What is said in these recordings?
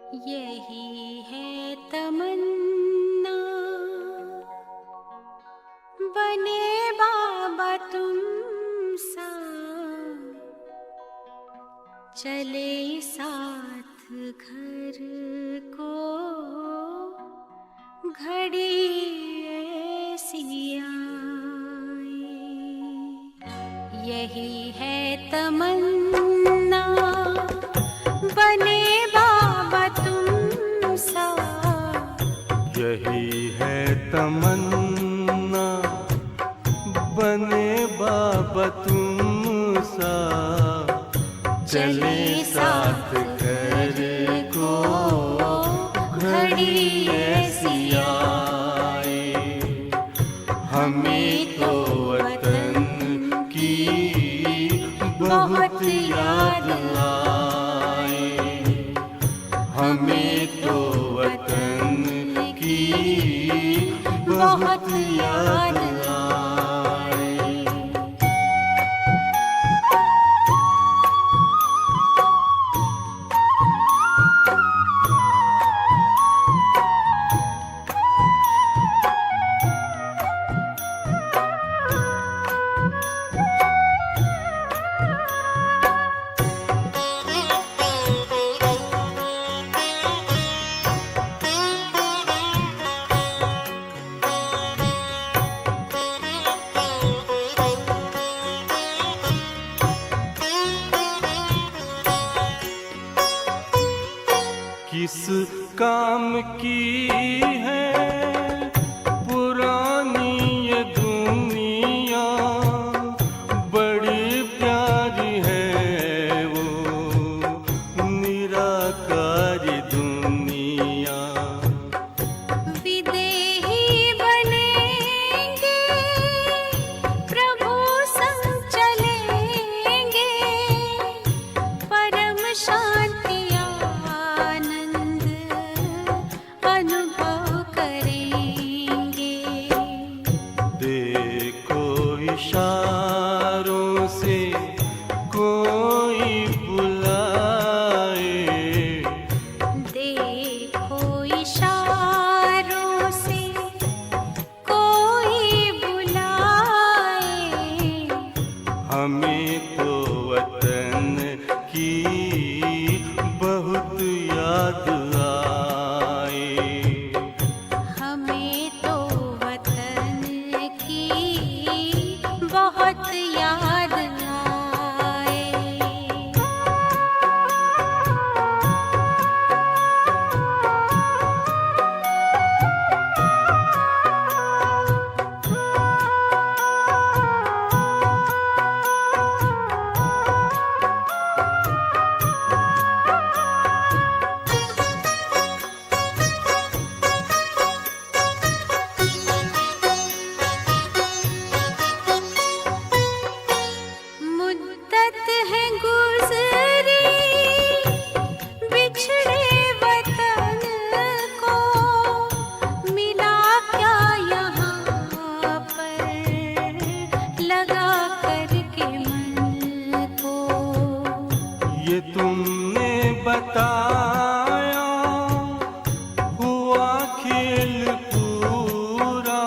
यही है तमन्ना, बने बाबा तुम सा, चले साथ घर को घड़ी ऐसी आए। यही है तमन्ना, बने बाबा तुम सा। यही है तमन्ना, बने बाबा तुम सा, चले साथ घर को घड़ी ऐसी आए। हमें तो वतन की बहुत याद आए, हमें तो वतन की बहुत याद आए। किस काम की है पुरानी ये दुनिया, बड़ी प्यारी है वो निराकारी दुनिया। विदेही बनेंगे, प्रभु संग चलेंगे, परम शांति अनुभव करेंगे। देखो इशारों से कोई बुलाए, देखो इशारों से कोई बुलाए। हमें तो वतन की बहुत याद आए, हमें तो वतन की बहुत याद आए। मुद्दत है गुज़री बिछड़े वतन को, मिला क्या यहाँ पर लगा करके मन को। ये तुमने बताया हुआ खेल पूरा,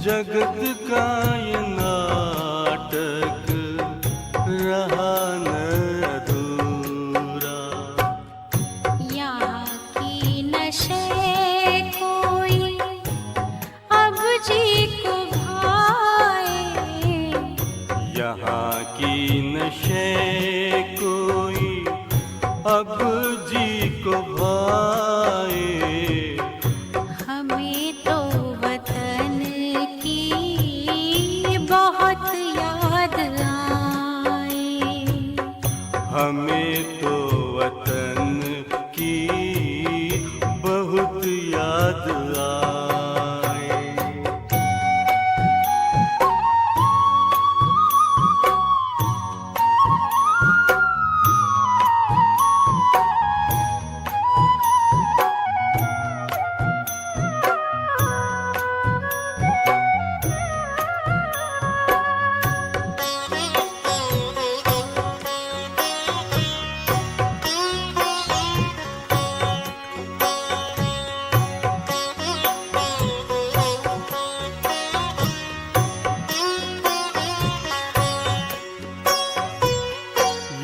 जगत का ये नाटक रहा न अधूरा। यहाँ की नशे कोई अब जी को भाए, यहाँ की नशे कोई अब जी को भाए। हमें तो वतन की बहुत याद आए। हमें तो वतन की बहुत याद आए।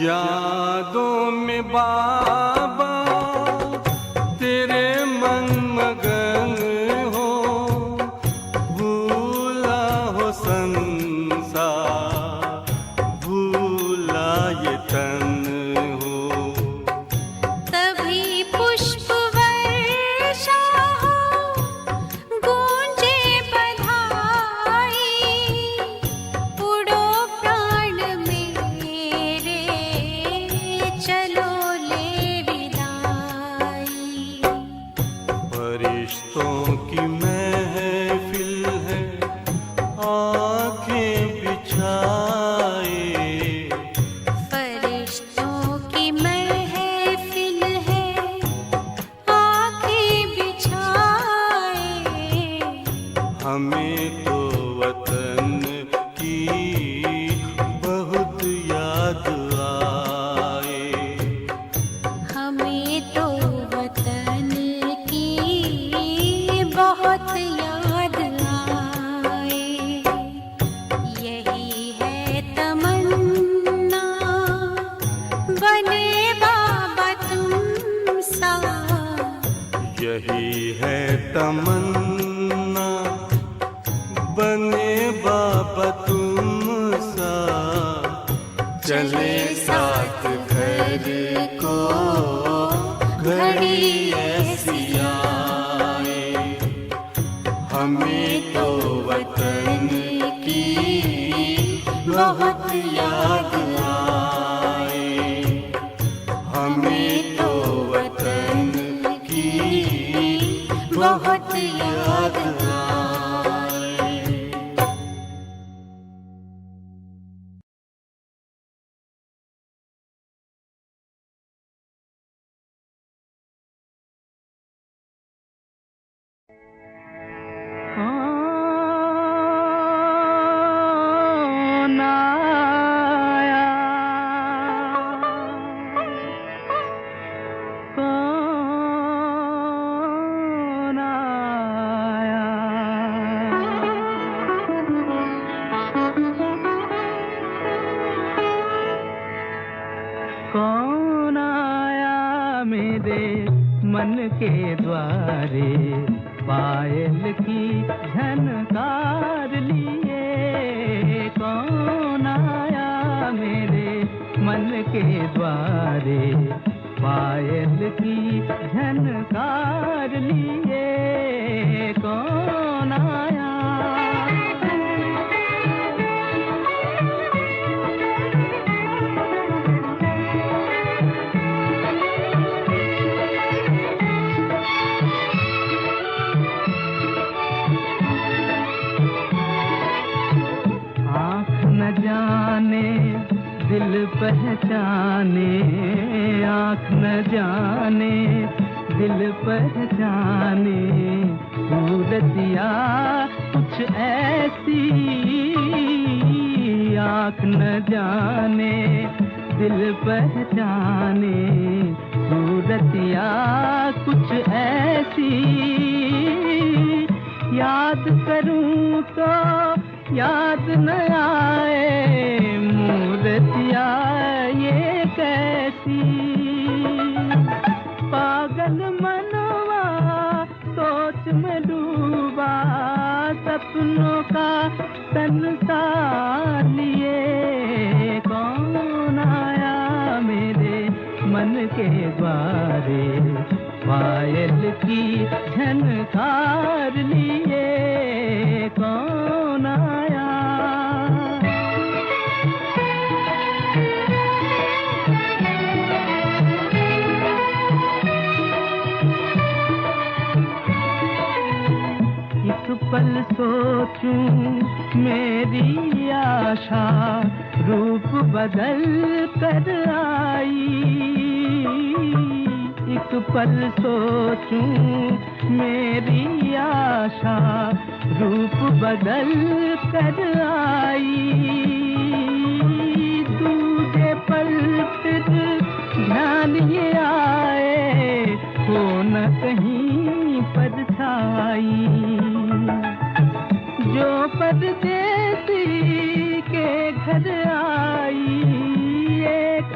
यादों में बाबा तेरे मन मगन हो, भूला हो संसार, भूला ये तन हो। तभी पुष्प वर्षा हो, गूंजे बधाई, उड़ो प्राण मेरे, चलो ले विदाई। फरिश्तों की महफिल है, आंखें बिछाए, फरिश्तों की महफिल है, आंखें बिछाए। हमें तो वतन की बहुत याद आए। हमें तो वतन की बहुत याद आए। यही है तमन्ना, बने बाबा तुम सा। यही है तमन्ना, बने बाबा तुम सा। चले साथ घर को घड़ी ऐसी आए। हमें तो वतन की बहुत याद आए। हमें तो वतन की बहुत याद आए। कौन आया, कौन आया, कौन आया मेरे मन के द्वारे, पायल की झनकार लिए। कौन आया मेरे मन के द्वारे, पायल की झनकार लिए। कौन आया, न जाने दिल पहचाने, आँख न जाने दिल पहचाने, सूरतिया कुछ ऐसी। आँख न जाने दिल पहचाने, सूरतिया कुछ ऐसी। याद करूं तो याद न आए, मूर्तिया ये कैसी। पागल मनवा सोच में डूबा, सपनों का संसार लिए। कौन आया मेरे मन के द्वारे, पायल की झनकार लिए। कौन आया, एक पल सोचूं मेरी आशा, रूप बदल कर आई। एक पल सोचूं मेरी आशा, रूप बदल कर आई। दूजे पल फिर ध्यान ये आए, हो न कहीं परछाई। जो परदेसी के घर आई, एक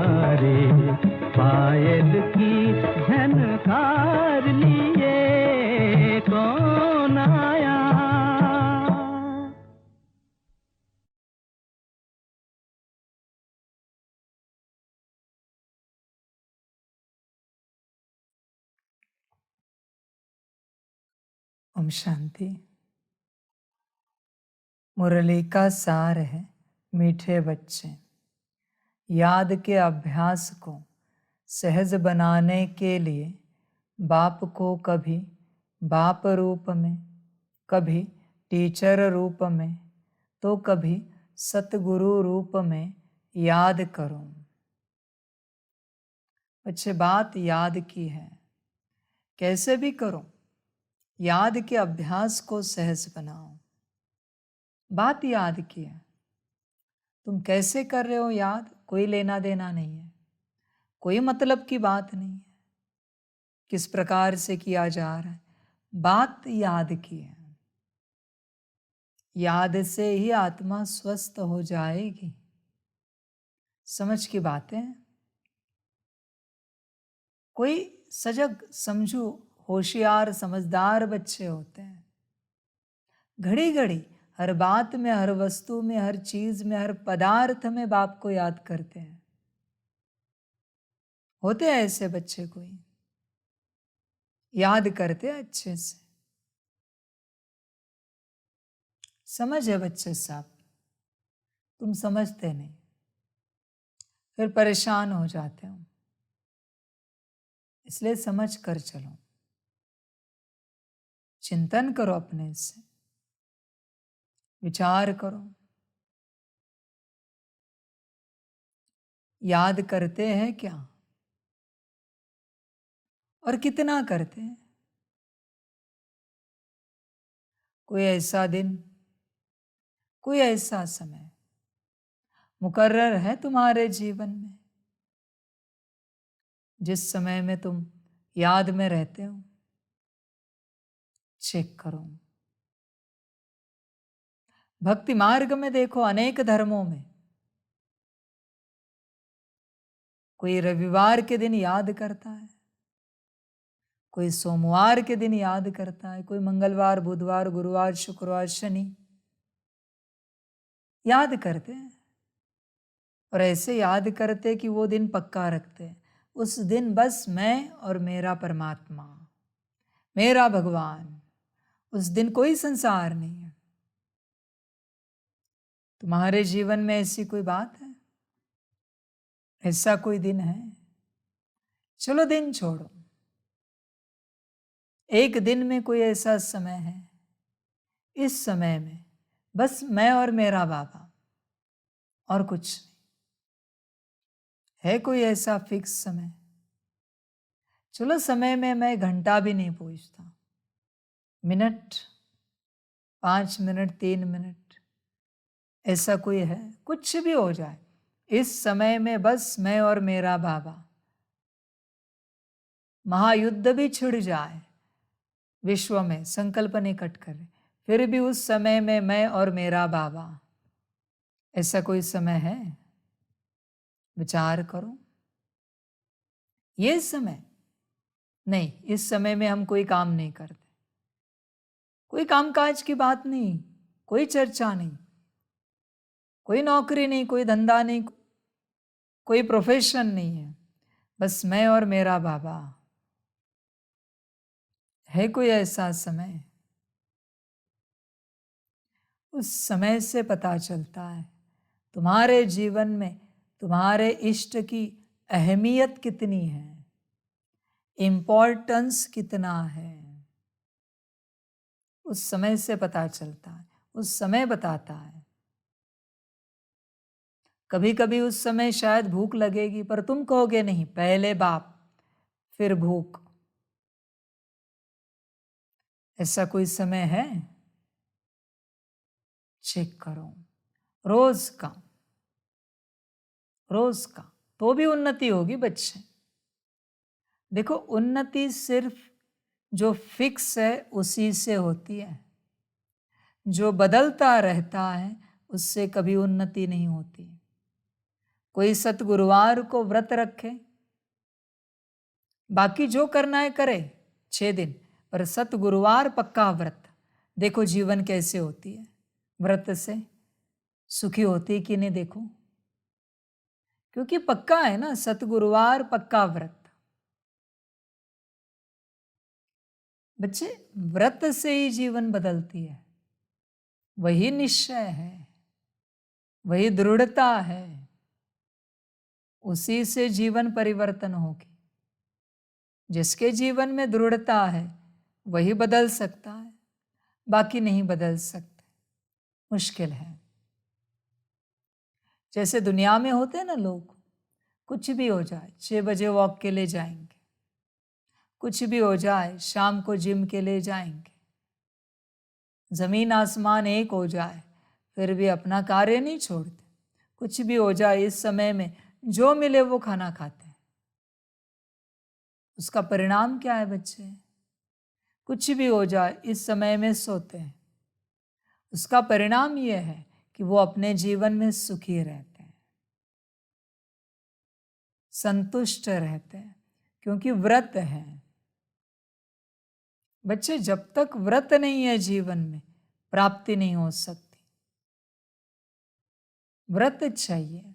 रे पायल की झनकार लिए कौन आया। ओम शांति। मुरली का सार है मीठे बच्चे। याद के अभ्यास को सहज बनाने के लिए बाप को कभी बाप रूप में, कभी टीचर रूप में, तो कभी सतगुरु रूप में याद करो। बच्चे बात याद की है, कैसे भी करो, याद के अभ्यास को सहज बनाओ। बात याद की है, तुम कैसे कर रहे हो याद, कोई लेना देना नहीं है, कोई मतलब की बात नहीं है, किस प्रकार से किया जा रहा है, बात याद की है। याद से ही आत्मा स्वस्थ हो जाएगी। समझ की बातें, कोई सजग समझू होशियार समझदार बच्चे होते हैं, घड़ी घड़ी हर बात में, हर वस्तु में, हर चीज में, हर पदार्थ में बाप को याद करते हैं। होते हैं ऐसे बच्चे, कोई याद करते हैं अच्छे से। समझ है बच्चे साहब, तुम समझते नहीं, फिर परेशान हो जाते हो। इसलिए समझ कर चलो, चिंतन करो, अपने से विचार करो। याद करते हैं क्या और कितना करते हैं? कोई ऐसा दिन, कोई ऐसा समय मुकर्रर है तुम्हारे जीवन में जिस समय में तुम याद में रहते हो? चेक करो। भक्ति मार्ग में देखो, अनेक धर्मों में कोई रविवार के दिन याद करता है, कोई सोमवार के दिन याद करता है, कोई मंगलवार, बुधवार, गुरुवार, शुक्रवार, शनि याद करते हैं। और ऐसे याद करते कि वो दिन पक्का रखते हैं, उस दिन बस मैं और मेरा परमात्मा, मेरा भगवान, उस दिन कोई संसार नहीं है। तुम्हारे जीवन में ऐसी कोई बात है, ऐसा कोई दिन है? चलो दिन छोड़ो, एक दिन में कोई ऐसा समय है, इस समय में बस मैं और मेरा बाबा और कुछ नहीं है। कोई ऐसा फिक्स समय? चलो समय में मैं घंटा भी नहीं पूछता, मिनट, 5 मिनट, 3 मिनट, ऐसा कोई है? कुछ भी हो जाए, इस समय में बस मैं और मेरा बाबा। महायुद्ध भी छिड़ जाए विश्व में, संकल्प निकट करे, फिर भी उस समय में मैं और मेरा बाबा। ऐसा कोई समय है? विचार करो। ये समय नहीं, इस समय में हम कोई काम नहीं करते, कोई कामकाज की बात नहीं, कोई चर्चा नहीं, कोई नौकरी नहीं, कोई धंधा नहीं, कोई प्रोफेशन नहीं है, बस मैं और मेरा बाबा। है कोई ऐसा समय? उस समय से पता चलता है तुम्हारे जीवन में तुम्हारे इष्ट की अहमियत कितनी है, इम्पोर्टेंस कितना है। उस समय से पता चलता है, उस समय बताता है। कभी कभी उस समय शायद भूख लगेगी, पर तुम कहोगे नहीं, पहले बाप फिर भूख। ऐसा कोई समय है? चेक करो। रोज का, रोज का, तो भी उन्नति होगी बच्चे। देखो, उन्नति सिर्फ जो फिक्स है उसी से होती है, जो बदलता रहता है उससे कभी उन्नति नहीं होती। कोई सतगुरुवार को व्रत रखे, बाकी जो करना है करे 6 दिन, पर सतगुरुवार पक्का व्रत। देखो जीवन कैसे होती है, व्रत से सुखी होती कि नहीं देखो, क्योंकि पक्का है ना, सतगुरुवार पक्का व्रत। बच्चे, व्रत से ही जीवन बदलती है, वही निश्चय है, वही दृढ़ता है, उसी से जीवन परिवर्तन होगी। जिसके जीवन में दृढ़ता है वही बदल सकता है, बाकी नहीं बदल सकते, मुश्किल है। जैसे दुनिया में होते हैं ना लोग, कुछ भी हो जाए 6 बजे वॉक के लिए जाएंगे, कुछ भी हो जाए शाम को जिम के लिए जाएंगे, जमीन आसमान एक हो जाए फिर भी अपना कार्य नहीं छोड़ते, कुछ भी हो जाए इस समय में जो मिले वो खाना खाते हैं। उसका परिणाम क्या है बच्चे? कुछ भी हो जाए इस समय में सोते हैं, उसका परिणाम यह है कि वो अपने जीवन में सुखी रहते हैं, संतुष्ट रहते हैं, क्योंकि व्रत है। बच्चे, जब तक व्रत नहीं है जीवन में प्राप्ति नहीं हो सकती। व्रत चाहिए,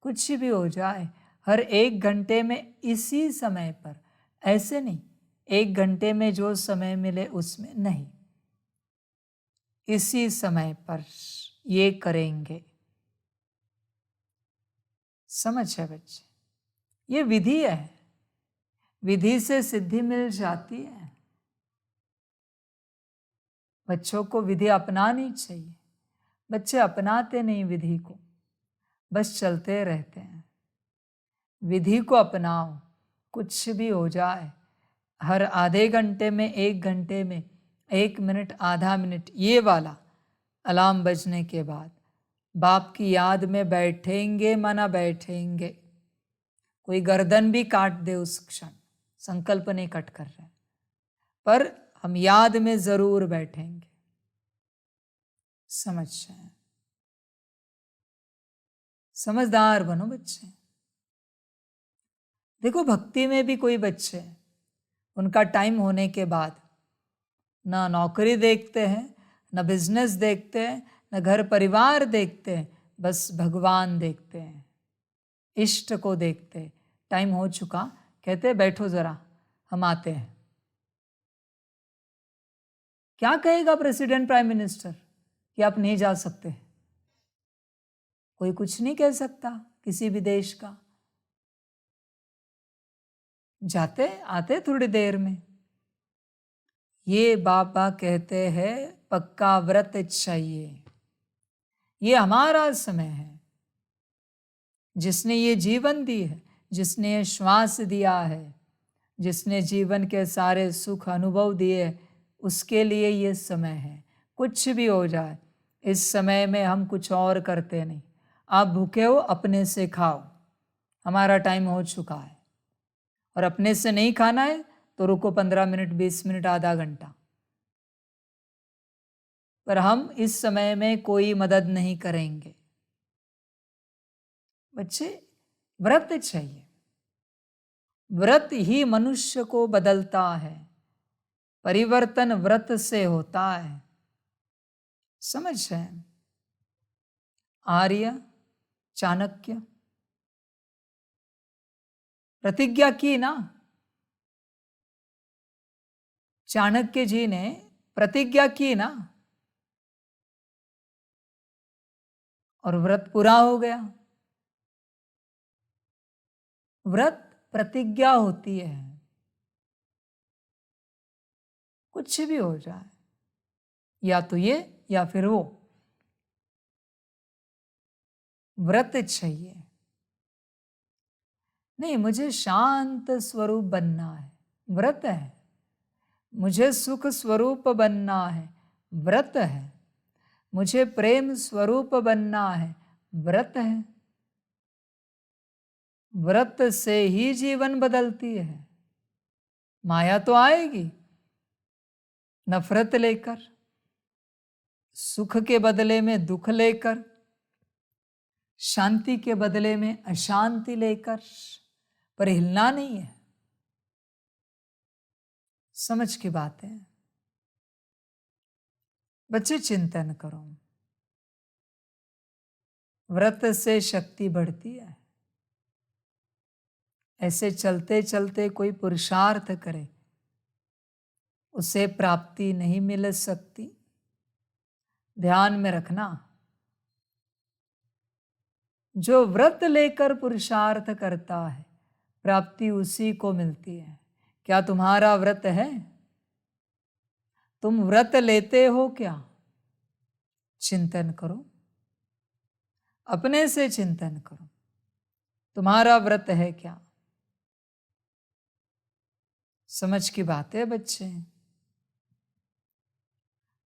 कुछ भी हो जाए हर 1 घंटे में इसी समय पर, ऐसे नहीं 1 घंटे में जो समय मिले उसमें नहीं, इसी समय पर ये करेंगे। समझ है बच्चे? ये विधि है, विधि से सिद्धि मिल जाती है। बच्चों को विधि अपनानी चाहिए, बच्चे अपनाते नहीं विधि को, बस चलते रहते हैं। विधि को अपनाओ, कुछ भी हो जाए हर आधे घंटे में 1 घंटे में 1 मिनट आधा मिनट ये वाला अलार्म बजने के बाद बाप की याद में बैठेंगे माना बैठेंगे। कोई गर्दन भी काट दे उस क्षण, संकल्प नहीं कट कर रहे, पर हम याद में जरूर बैठेंगे। समझ जाए, समझदार बनो बच्चे। देखो भक्ति में भी कोई बच्चे उनका टाइम होने के बाद ना नौकरी देखते हैं, ना बिजनेस देखते हैं, ना घर परिवार देखते हैं, बस भगवान देखते हैं, इष्ट को देखते हैं। टाइम हो चुका, कहते हैं बैठो जरा हम आते हैं। क्या कहेगा प्रेसिडेंट प्राइम मिनिस्टर कि आप नहीं जा सकते? कोई कुछ नहीं कह सकता किसी भी देश का। जाते आते थोड़ी देर में। ये बाबा कहते हैं पक्का व्रत चाहिए, ये हमारा समय है। जिसने ये जीवन दी है, जिसने ये श्वास दिया है, जिसने जीवन के सारे सुख अनुभव दिए, उसके लिए ये समय है। कुछ भी हो जाए इस समय में हम कुछ और करते नहीं। आप भूखे हो अपने से खाओ, हमारा टाइम हो चुका है। और अपने से नहीं खाना है तो रुको 15 मिनट 20 मिनट आधा घंटा, पर हम इस समय में कोई मदद नहीं करेंगे। बच्चे, व्रत चाहिए, व्रत ही मनुष्य को बदलता है, परिवर्तन व्रत से होता है। समझ है? आर्य चाणक्य प्रतिज्ञा की ना, चाणक्य जी ने प्रतिज्ञा की ना, और व्रत पूरा हो गया। व्रत प्रतिज्ञा होती है, कुछ भी हो जाए, या तो ये या फिर वो, व्रत चाहिए। नहीं, मुझे शांत स्वरूप बनना है, व्रत है। मुझे सुख स्वरूप बनना है, व्रत है। मुझे प्रेम स्वरूप बनना है, व्रत है। व्रत से ही जीवन बदलती है। माया तो आएगी नफरत लेकर, सुख के बदले में दुख लेकर, शांति के बदले में अशांति लेकर, पर हिलना नहीं है। समझ की बात है। बच्चे चिंतन करो, व्रत से शक्ति बढ़ती है। ऐसे चलते चलते कोई पुरुषार्थ करे, उसे प्राप्ति नहीं मिल सकती। ध्यान में रखना, जो व्रत लेकर पुरुषार्थ करता है, प्राप्ति उसी को मिलती है। क्या तुम्हारा व्रत है? तुम व्रत लेते हो क्या? चिंतन करो, अपने से चिंतन करो, तुम्हारा व्रत है क्या? समझ की बात है बच्चे।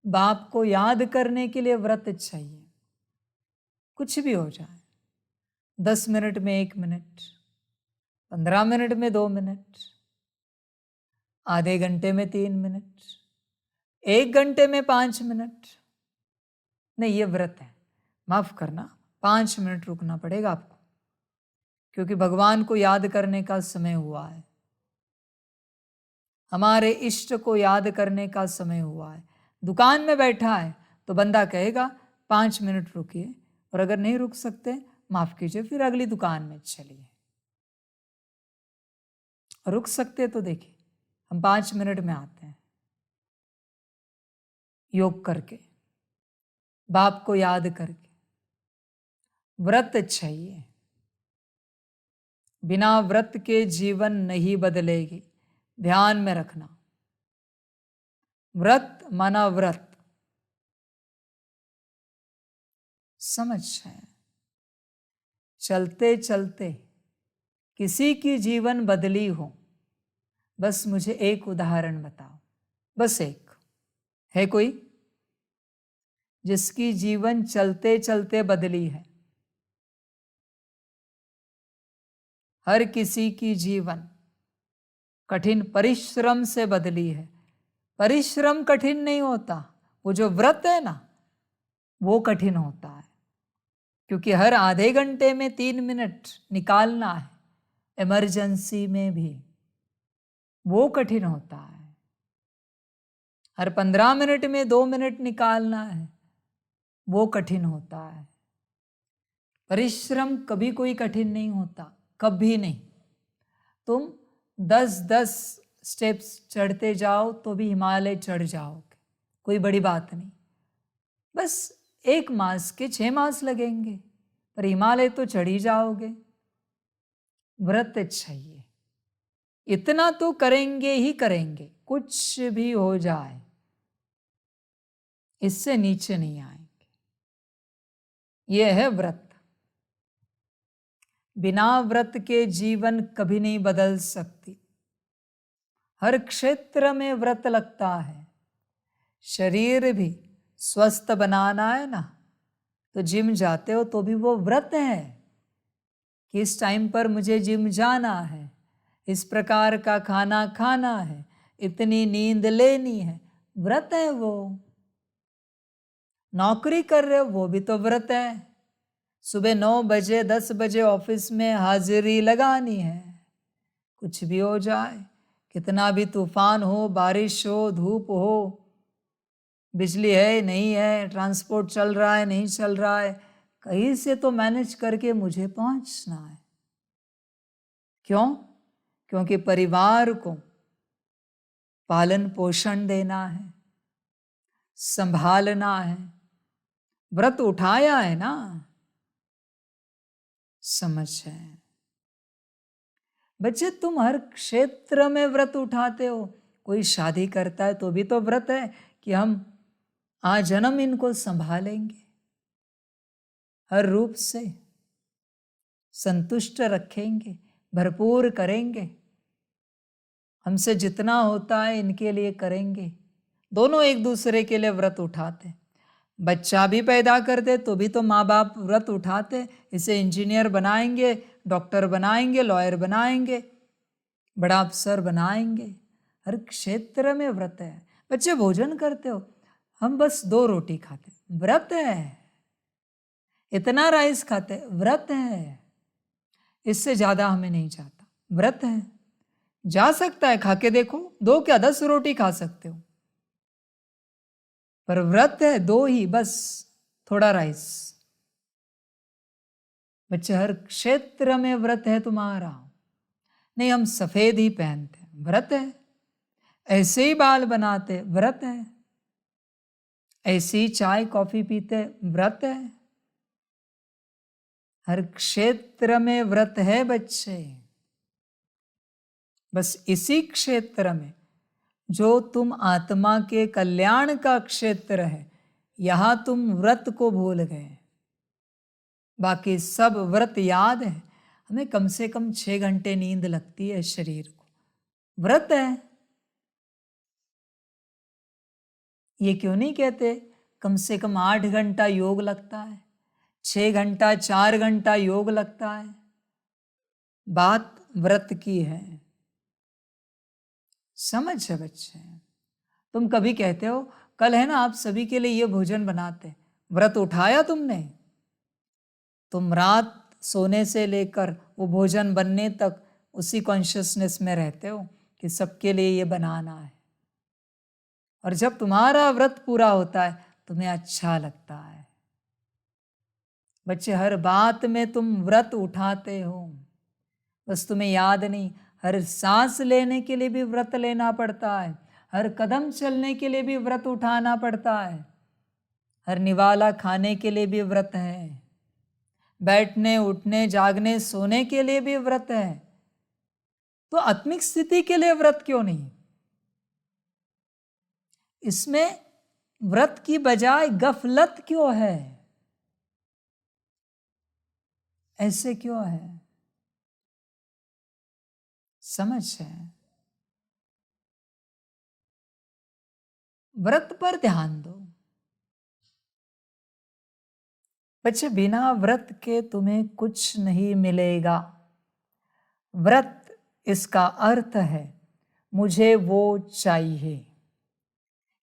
बाप को याद करने के लिए व्रत चाहिए, कुछ भी हो जाए। 10 मिनट में 1 मिनट, 15 मिनट में 2 मिनट, आधे घंटे में 3 मिनट, 1 घंटे में 5 मिनट। नहीं, ये व्रत है। माफ करना, 5 मिनट रुकना पड़ेगा आपको, क्योंकि भगवान को याद करने का समय हुआ है, हमारे इष्ट को याद करने का समय हुआ है। दुकान में बैठा है तो बंदा कहेगा 5 मिनट रुकिए, और अगर नहीं रुक सकते माफ कीजिए, फिर अगली दुकान में चलिए। रुक सकते तो देखिए, हम 5 मिनट में आते हैं, योग करके, बाप को याद करके। व्रत चाहिए, बिना व्रत के जीवन नहीं बदलेगी। ध्यान में रखना, व्रत माना व्रत। समझ है? चलते चलते किसी की जीवन बदली हो, बस मुझे एक उदाहरण बताओ, बस एक है कोई जिसकी जीवन चलते चलते बदली है? हर किसी की जीवन कठिन परिश्रम से बदली है। परिश्रम कठिन नहीं होता, वो जो व्रत है ना, वो कठिन होता है, क्योंकि हर आधे घंटे में 3 मिनट निकालना है, इमरजेंसी में भी, वो कठिन होता है। हर 15 मिनट में 2 मिनट निकालना है, वो कठिन होता है। परिश्रम कभी कोई कठिन नहीं होता, कभी नहीं। तुम 10-10 स्टेप्स चढ़ते जाओ तो भी हिमालय चढ़ जाओगे, कोई बड़ी बात नहीं। बस 1 मास के 6 मास लगेंगे, पर हिमालय तो चढ़ ही जाओगे। व्रत चाहिए, इतना तो करेंगे ही करेंगे, कुछ भी हो जाए, इससे नीचे नहीं आएंगे। यह है व्रत। बिना व्रत के जीवन कभी नहीं बदल सकती। हर क्षेत्र में व्रत लगता है। शरीर भी स्वस्थ बनाना है ना, तो जिम जाते हो तो भी वो व्रत है कि इस टाइम पर मुझे जिम जाना है, इस प्रकार का खाना खाना है, इतनी नींद लेनी है, व्रत है वो। नौकरी कर रहे हो, वो भी तो व्रत है। सुबह 9 बजे 10 बजे ऑफिस में हाजिरी लगानी है। कुछ भी हो जाए, कितना भी तूफान हो, बारिश हो, धूप हो, बिजली है नहीं है, ट्रांसपोर्ट चल रहा है नहीं चल रहा है, कहीं से तो मैनेज करके मुझे पहुंचना है। क्यों? क्योंकि परिवार को पालन पोषण देना है, संभालना है। व्रत उठाया है ना, समझ है बच्चे। तुम हर क्षेत्र में व्रत उठाते हो। कोई शादी करता है तो भी तो व्रत है कि हम आजन्म इनको संभालेंगे, हर रूप से संतुष्ट रखेंगे, भरपूर करेंगे, हमसे जितना होता है इनके लिए करेंगे। दोनों एक दूसरे के लिए व्रत उठाते। बच्चा भी पैदा करते तो भी तो माँ बाप व्रत उठाते, इसे इंजीनियर बनाएंगे, डॉक्टर बनाएंगे, लॉयर बनाएंगे, बड़ा अफसर बनाएंगे। हर क्षेत्र में व्रत है। बच्चे भोजन करते हो, हम बस 2 रोटी खाते, व्रत है। इतना राइस खाते, व्रत है, इससे ज्यादा हमें नहीं चाहता। व्रत है, जा सकता है, खा के देखो, 2 क्या 10 रोटी खा सकते हो, पर व्रत है 2 ही बस, थोड़ा राइस। बच्चे, हर क्षेत्र में व्रत है तुम्हारा। नहीं, हम सफेद ही पहनते, व्रत है। ऐसे ही बाल बनाते, व्रत है। ऐसी ही चाय कॉफी पीते, व्रत है। हर क्षेत्र में व्रत है बच्चे। बस इसी क्षेत्र में जो तुम आत्मा के कल्याण का क्षेत्र है, यहां तुम व्रत को भूल गए। बाकी सब व्रत याद है। हमें कम से कम 6 घंटे नींद लगती है शरीर को, व्रत है। ये क्यों नहीं कहते कम से कम 8 घंटा योग लगता है, 6 घंटा 4 घंटा योग लगता है? बात व्रत की है, समझ है बच्चे। तुम कभी कहते हो कल है ना आप सभी के लिए ये भोजन बनाते, व्रत उठाया तुमने? तुम रात सोने से लेकर वो भोजन बनने तक उसी कॉन्शियसनेस में रहते हो कि सबके लिए ये बनाना है। और जब तुम्हारा व्रत पूरा होता है तुम्हें अच्छा लगता है। बच्चे, हर बात में तुम व्रत उठाते हो, बस तुम्हें याद नहीं। हर सांस लेने के लिए भी व्रत लेना पड़ता है, हर कदम चलने के लिए भी व्रत उठाना पड़ता है, हर निवाला खाने के लिए भी व्रत है, बैठने उठने जागने सोने के लिए भी व्रत है। तो आत्मिक स्थिति के लिए व्रत क्यों नहीं? इसमें व्रत की बजाय गफलत क्यों है? ऐसे क्यों है? समझ है? व्रत पर ध्यान दो बच्चे। बिना व्रत के तुम्हें कुछ नहीं मिलेगा। व्रत, इसका अर्थ है मुझे वो चाहिए,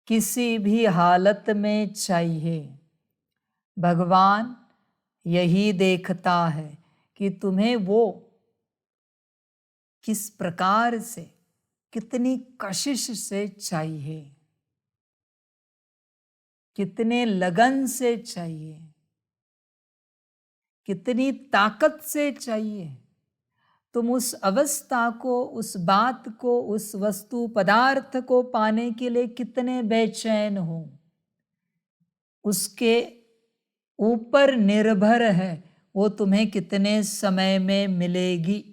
किसी भी हालत में चाहिए। भगवान यही देखता है कि तुम्हें वो किस प्रकार से, कितनी कशिश से चाहिए, कितने लगन से चाहिए, कितनी ताकत से चाहिए। तुम उस अवस्था को, उस बात को, उस वस्तु पदार्थ को पाने के लिए कितने बेचैन हो, उसके ऊपर निर्भर है वो तुम्हें कितने समय में मिलेगी।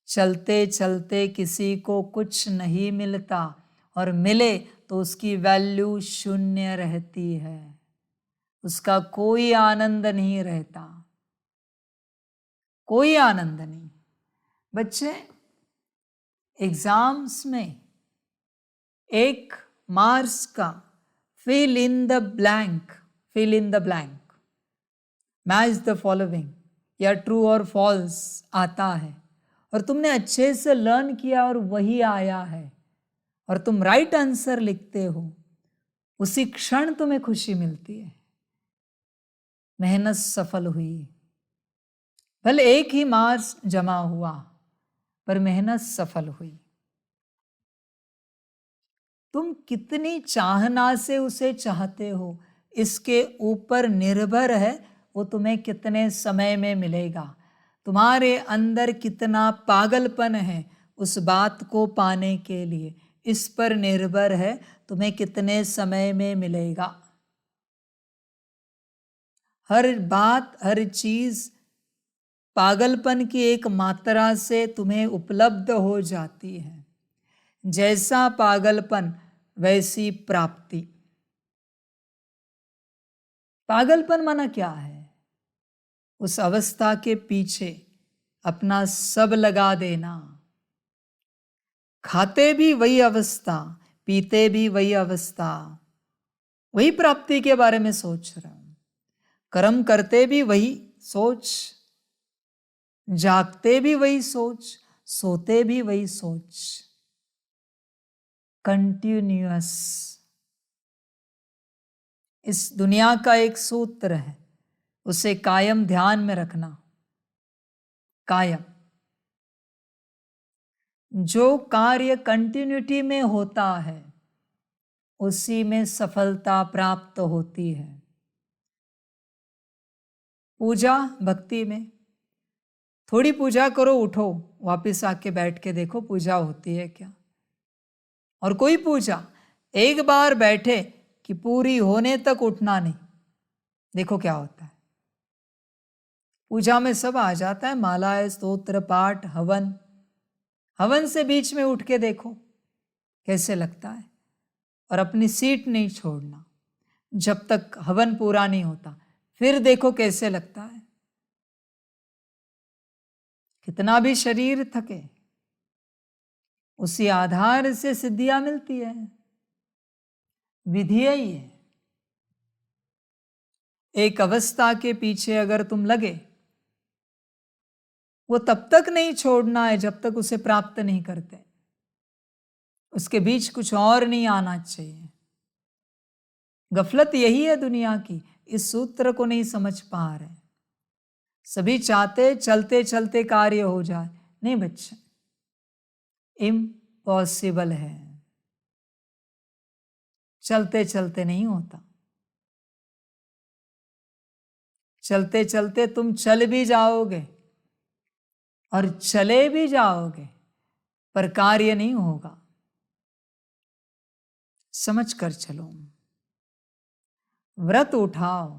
चलते चलते किसी को कुछ नहीं मिलता और मिले तो उसकी वैल्यू शून्य रहती है, उसका कोई आनंद नहीं रहता, कोई आनंद नहीं। बच्चे, एग्जाम्स में एक मार्क्स का fill in the blank, fill in the blank, match the following या ट्रू और फॉल्स आता है और तुमने अच्छे से लर्न किया और वही आया है और तुम राइट आंसर लिखते हो, उसी क्षण तुम्हें खुशी मिलती है, मेहनत सफल हुई। भले एक ही मार्क्स जमा हुआ पर मेहनत सफल हुई। तुम कितनी चाहना से उसे चाहते हो इसके ऊपर निर्भर है वो तुम्हें कितने समय में मिलेगा। तुम्हारे अंदर कितना पागलपन है उस बात को पाने के लिए, इस पर निर्भर है तुम्हें कितने समय में मिलेगा। हर बात, हर चीज पागलपन की एक मात्रा से तुम्हें उपलब्ध हो जाती है। जैसा पागलपन वैसी प्राप्ति। पागलपन माना क्या है? उस अवस्था के पीछे अपना सब लगा देना। खाते भी वही अवस्था, पीते भी वही अवस्था, वही प्राप्ति के बारे में सोच रहा हूं। कर्म करते भी वही सोच, जागते भी वही सोच, सोते भी वही सोच, कंटिन्यूअस। इस दुनिया का एक सूत्र है, उसे कायम ध्यान में रखना। कायम, जो कार्य कंटिन्यूटी में होता है उसी में सफलता प्राप्त होती है। पूजा भक्ति में थोड़ी पूजा करो, उठो, वापस आके बैठ के देखो पूजा होती है क्या। और कोई पूजा एक बार बैठे कि पूरी होने तक उठना नहीं, देखो क्या होता है। पूजा में सब आ जाता है, मालाएं, स्तोत्र, पाठ, हवन। हवन से बीच में उठ के देखो कैसे लगता है। और अपनी सीट नहीं छोड़ना जब तक हवन पूरा नहीं होता, फिर देखो कैसे लगता है। कितना भी शरीर थके, उसी आधार से सिद्धियां मिलती है। विधि है ये। एक अवस्था के पीछे अगर तुम लगे, वो तब तक नहीं छोड़ना है जब तक उसे प्राप्त नहीं करते। उसके बीच कुछ और नहीं आना चाहिए। गफलत यही है दुनिया की, इस सूत्र को नहीं समझ पा रहे। सभी चाहते चलते चलते कार्य हो जाए, नहीं बच्चे, इम्पॉसिबल है। चलते चलते नहीं होता। चलते चलते तुम चल भी जाओगे और चले भी जाओगे, पर कार्य नहीं होगा। समझ कर चलो। व्रत उठाओ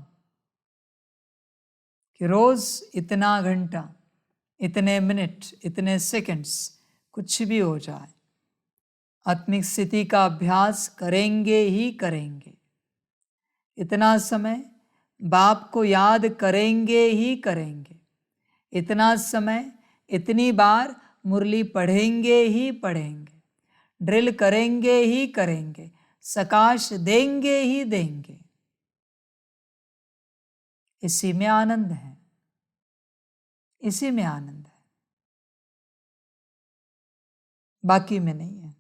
कि रोज इतना घंटा, इतने मिनट, इतने सेकंड्स, कुछ भी हो जाए, आत्मिक स्थिति का अभ्यास करेंगे ही करेंगे। इतना समय बाप को याद करेंगे ही करेंगे। इतना समय, इतनी बार मुरली पढ़ेंगे ही पढ़ेंगे। ड्रिल करेंगे ही करेंगे। सकाश देंगे ही देंगे। इसी में आनंद है, इसी में आनंद है, बाकी में नहीं है।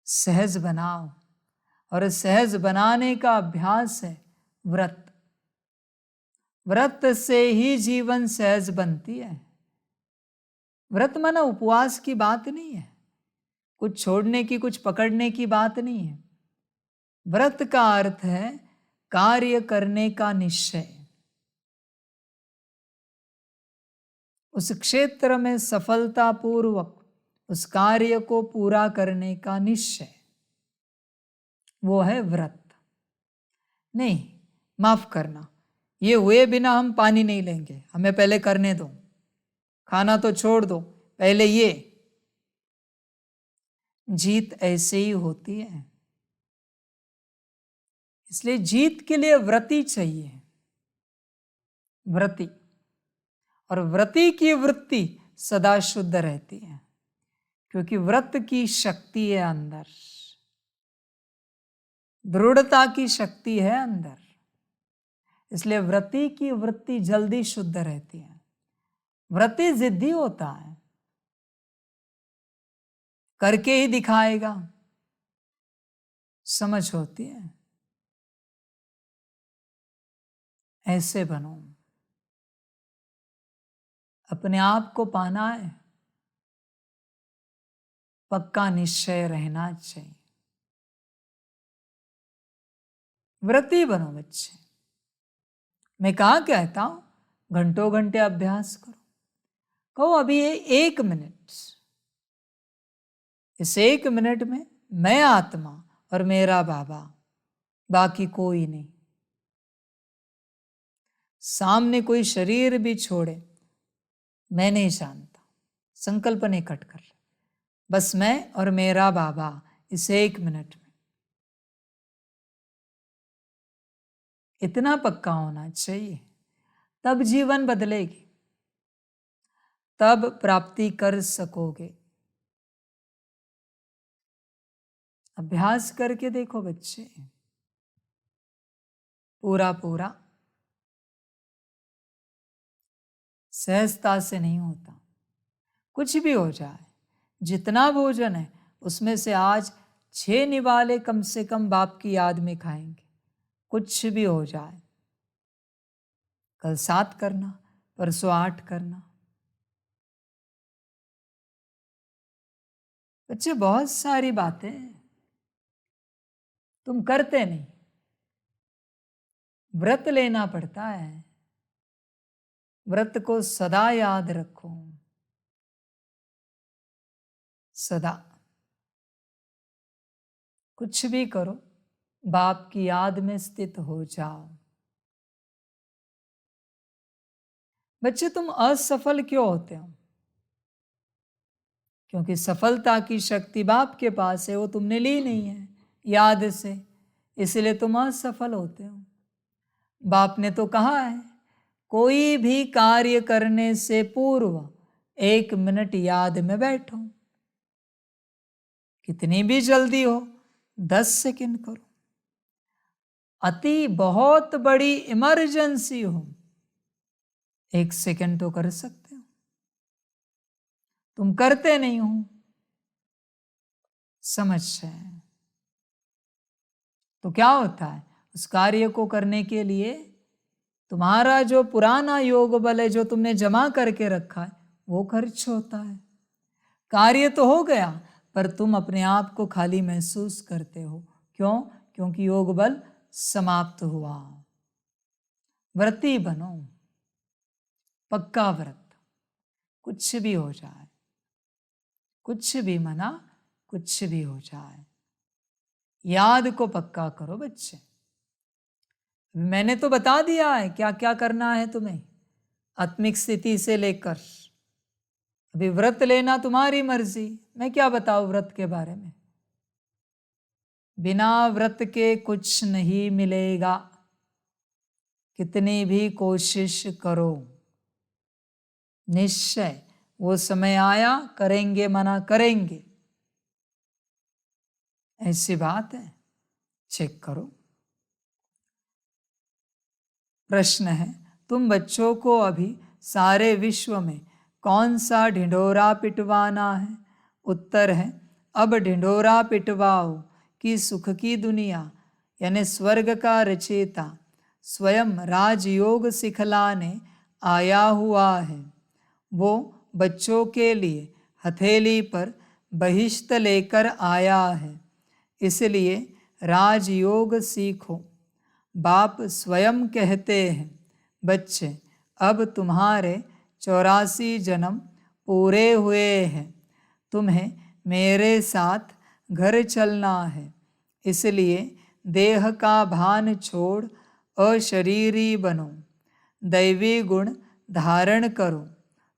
सहज बनाओ, और सहज बनाने का अभ्यास है व्रत। व्रत से ही जीवन सहज बनती है। व्रत माना उपवास की बात नहीं है, कुछ छोड़ने की, कुछ पकड़ने की बात नहीं है। व्रत का अर्थ है कार्य करने का निश्चय। उस क्षेत्र में सफलतापूर्वक उस कार्य को पूरा करने का निश्चय, वो है व्रत। नहीं, माफ करना, ये हुए बिना हम पानी नहीं लेंगे, हमें पहले करने दो, खाना तो छोड़ दो, पहले ये। जीत ऐसे ही होती है। इसलिए जीत के लिए व्रती चाहिए, व्रती। और व्रती की वृत्ति सदा शुद्ध रहती है, क्योंकि व्रत की शक्ति है अंदर, दृढ़ता की शक्ति है अंदर। इसलिए व्रती की वृत्ति जल्दी शुद्ध रहती है। व्रती जिद्दी होता है, करके ही दिखाएगा, समझ होती है। ऐसे बनो। अपने आप को पाना है, पक्का निश्चय रहना चाहिए। व्रती बनो बच्चे। मैं कहाँ कहता हूं घंटों घंटे अभ्यास करो, कहो अभी ये 1 मिनट, इस 1 मिनट में मैं आत्मा और मेरा बाबा, बाकी कोई नहीं। सामने कोई शरीर भी छोड़े, मैं नहीं जानता, संकल्प नहीं कट कर, बस मैं और मेरा बाबा इस 1 मिनट में। इतना पक्का होना चाहिए, तब जीवन बदलेगी, तब प्राप्ति कर सकोगे। अभ्यास करके देखो बच्चे, पूरा पूरा सहजता से नहीं होता। कुछ भी हो जाए, जितना भोजन है उसमें से आज 6 निवाले कम से कम बाप की याद में खाएंगे, कुछ भी हो जाए। कल 7 करना, परसों 8 करना। बच्चे, बहुत सारी बातें तुम करते नहीं। व्रत लेना पड़ता है, व्रत को सदा याद रखो, सदा। कुछ भी करो, बाप की याद में स्थित हो जाओ। बच्चे, तुम असफल क्यों होते हो? क्योंकि सफलता की शक्ति बाप के पास है, वो तुमने ली नहीं है याद से, इसलिए तुम असफल होते हो। बाप ने तो कहा है, कोई भी कार्य करने से पूर्व 1 मिनट याद में बैठो। कितनी भी जल्दी हो, 10 सेकंड करो। अति बहुत बड़ी इमरजेंसी हो, 1 सेकंड तो कर सकते हो। तुम करते नहीं हो, समझ है। तो क्या होता है, उस कार्य को करने के लिए तुम्हारा जो पुराना योग बल है, जो तुमने जमा करके रखा है, वो खर्च होता है। कार्य तो हो गया, पर तुम अपने आप को खाली महसूस करते हो। क्यों? क्योंकि योग बल समाप्त हुआ। व्रती बनो, पक्का व्रत। कुछ भी हो जाए, कुछ भी मना, कुछ भी हो जाए, याद को पक्का करो बच्चे। मैंने तो बता दिया है क्या क्या करना है तुम्हें, आत्मिक स्थिति से लेकर। अभी व्रत लेना तुम्हारी मर्जी, मैं क्या बताऊं व्रत के बारे में। बिना व्रत के कुछ नहीं मिलेगा, कितनी भी कोशिश करो। निश्चय वो समय आया, करेंगे, मना करेंगे, ऐसी बात है। चेक करो। प्रश्न है, तुम बच्चों को अभी सारे विश्व में कौन सा ढिंढोरा पिटवाना है? उत्तर है, अब ढिंढोरा पिटवाओ कि सुख की दुनिया यानी स्वर्ग का रचयिता स्वयं राजयोग सिखलाने आया हुआ है। वो बच्चों के लिए हथेली पर बहिश्त लेकर आया है, इसलिए राजयोग सीखो। बाप स्वयं कहते हैं, बच्चे अब तुम्हारे 84 जन्म पूरे हुए हैं, तुम्हें मेरे साथ घर चलना है, इसलिए देह का भान छोड़ अशरीरी बनो, दैवी गुण धारण करो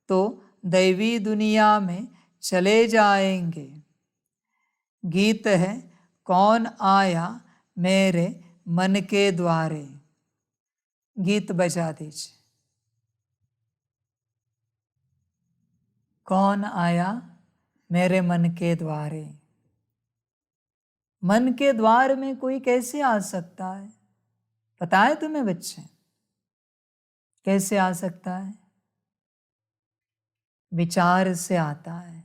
तो दैवी दुनिया में चले जाएंगे। गीत है, कौन आया मेरे मन के द्वारे। गीत बजा दीजिए। कौन आया मेरे मन के द्वारे। मन के द्वार में कोई कैसे आ सकता है, पता है तुम्हें बच्चे? कैसे आ सकता है? विचार से आता है।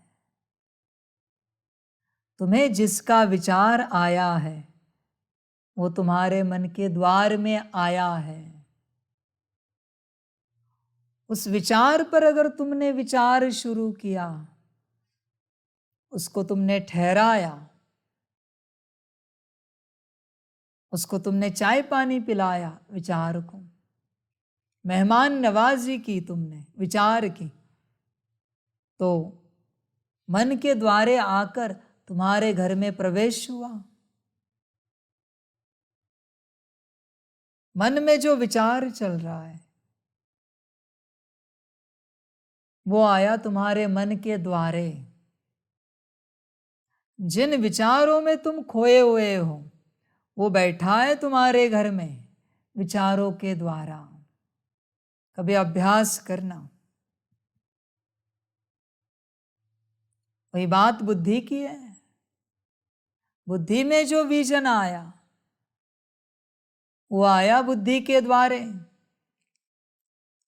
तुम्हें जिसका विचार आया है वो तुम्हारे मन के द्वार में आया है। उस विचार पर अगर तुमने विचार शुरू किया, उसको तुमने ठहराया, उसको तुमने चाय पानी पिलाया, विचार को मेहमान नवाजी की, तुमने विचार की, तो मन के द्वारे आकर तुम्हारे घर में प्रवेश हुआ। मन में जो विचार चल रहा है वो आया तुम्हारे मन के द्वारे। जिन विचारों में तुम खोए हुए हो वो बैठा है तुम्हारे घर में विचारों के द्वारा। कभी अभ्यास करना। वही बात बुद्धि की है। बुद्धि में जो विजन आया वो आया बुद्धि के द्वारे।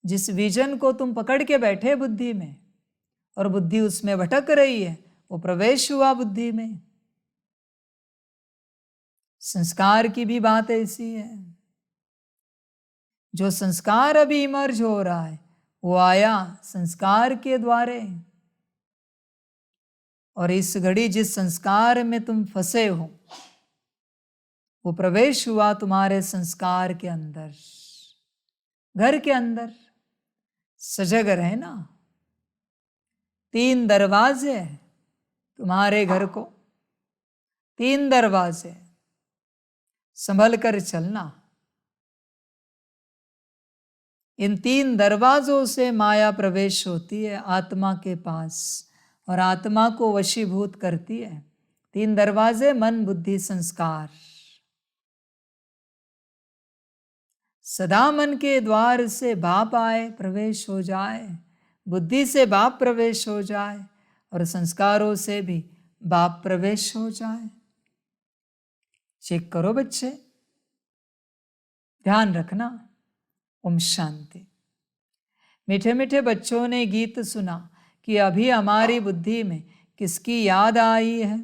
जिस विजन को तुम पकड़ के बैठे बुद्धि में और बुद्धि उसमें भटक रही है, वो प्रवेश हुआ बुद्धि में। संस्कार की भी बात ऐसी है। जो संस्कार अभी इमर्ज हो रहा है वो आया संस्कार के द्वारे, और इस घड़ी जिस संस्कार में तुम फंसे हो वो प्रवेश हुआ तुम्हारे संस्कार के अंदर। घर के अंदर सजग रहे ना, 3 दरवाजे हैं तुम्हारे घर को, 3 दरवाजे, संभल कर चलना। इन 3 दरवाजों से माया प्रवेश होती है आत्मा के पास और आत्मा को वशीभूत करती है। 3 दरवाजे, मन, बुद्धि, संस्कार। सदा मन के द्वार से बाप आए, प्रवेश हो जाए, बुद्धि से बाप प्रवेश हो जाए और संस्कारों से भी बाप प्रवेश हो जाए। चेक करो बच्चे, ध्यान रखना। ओम शांति। मीठे मीठे बच्चों ने गीत सुना कि अभी हमारी बुद्धि में किसकी याद आई है?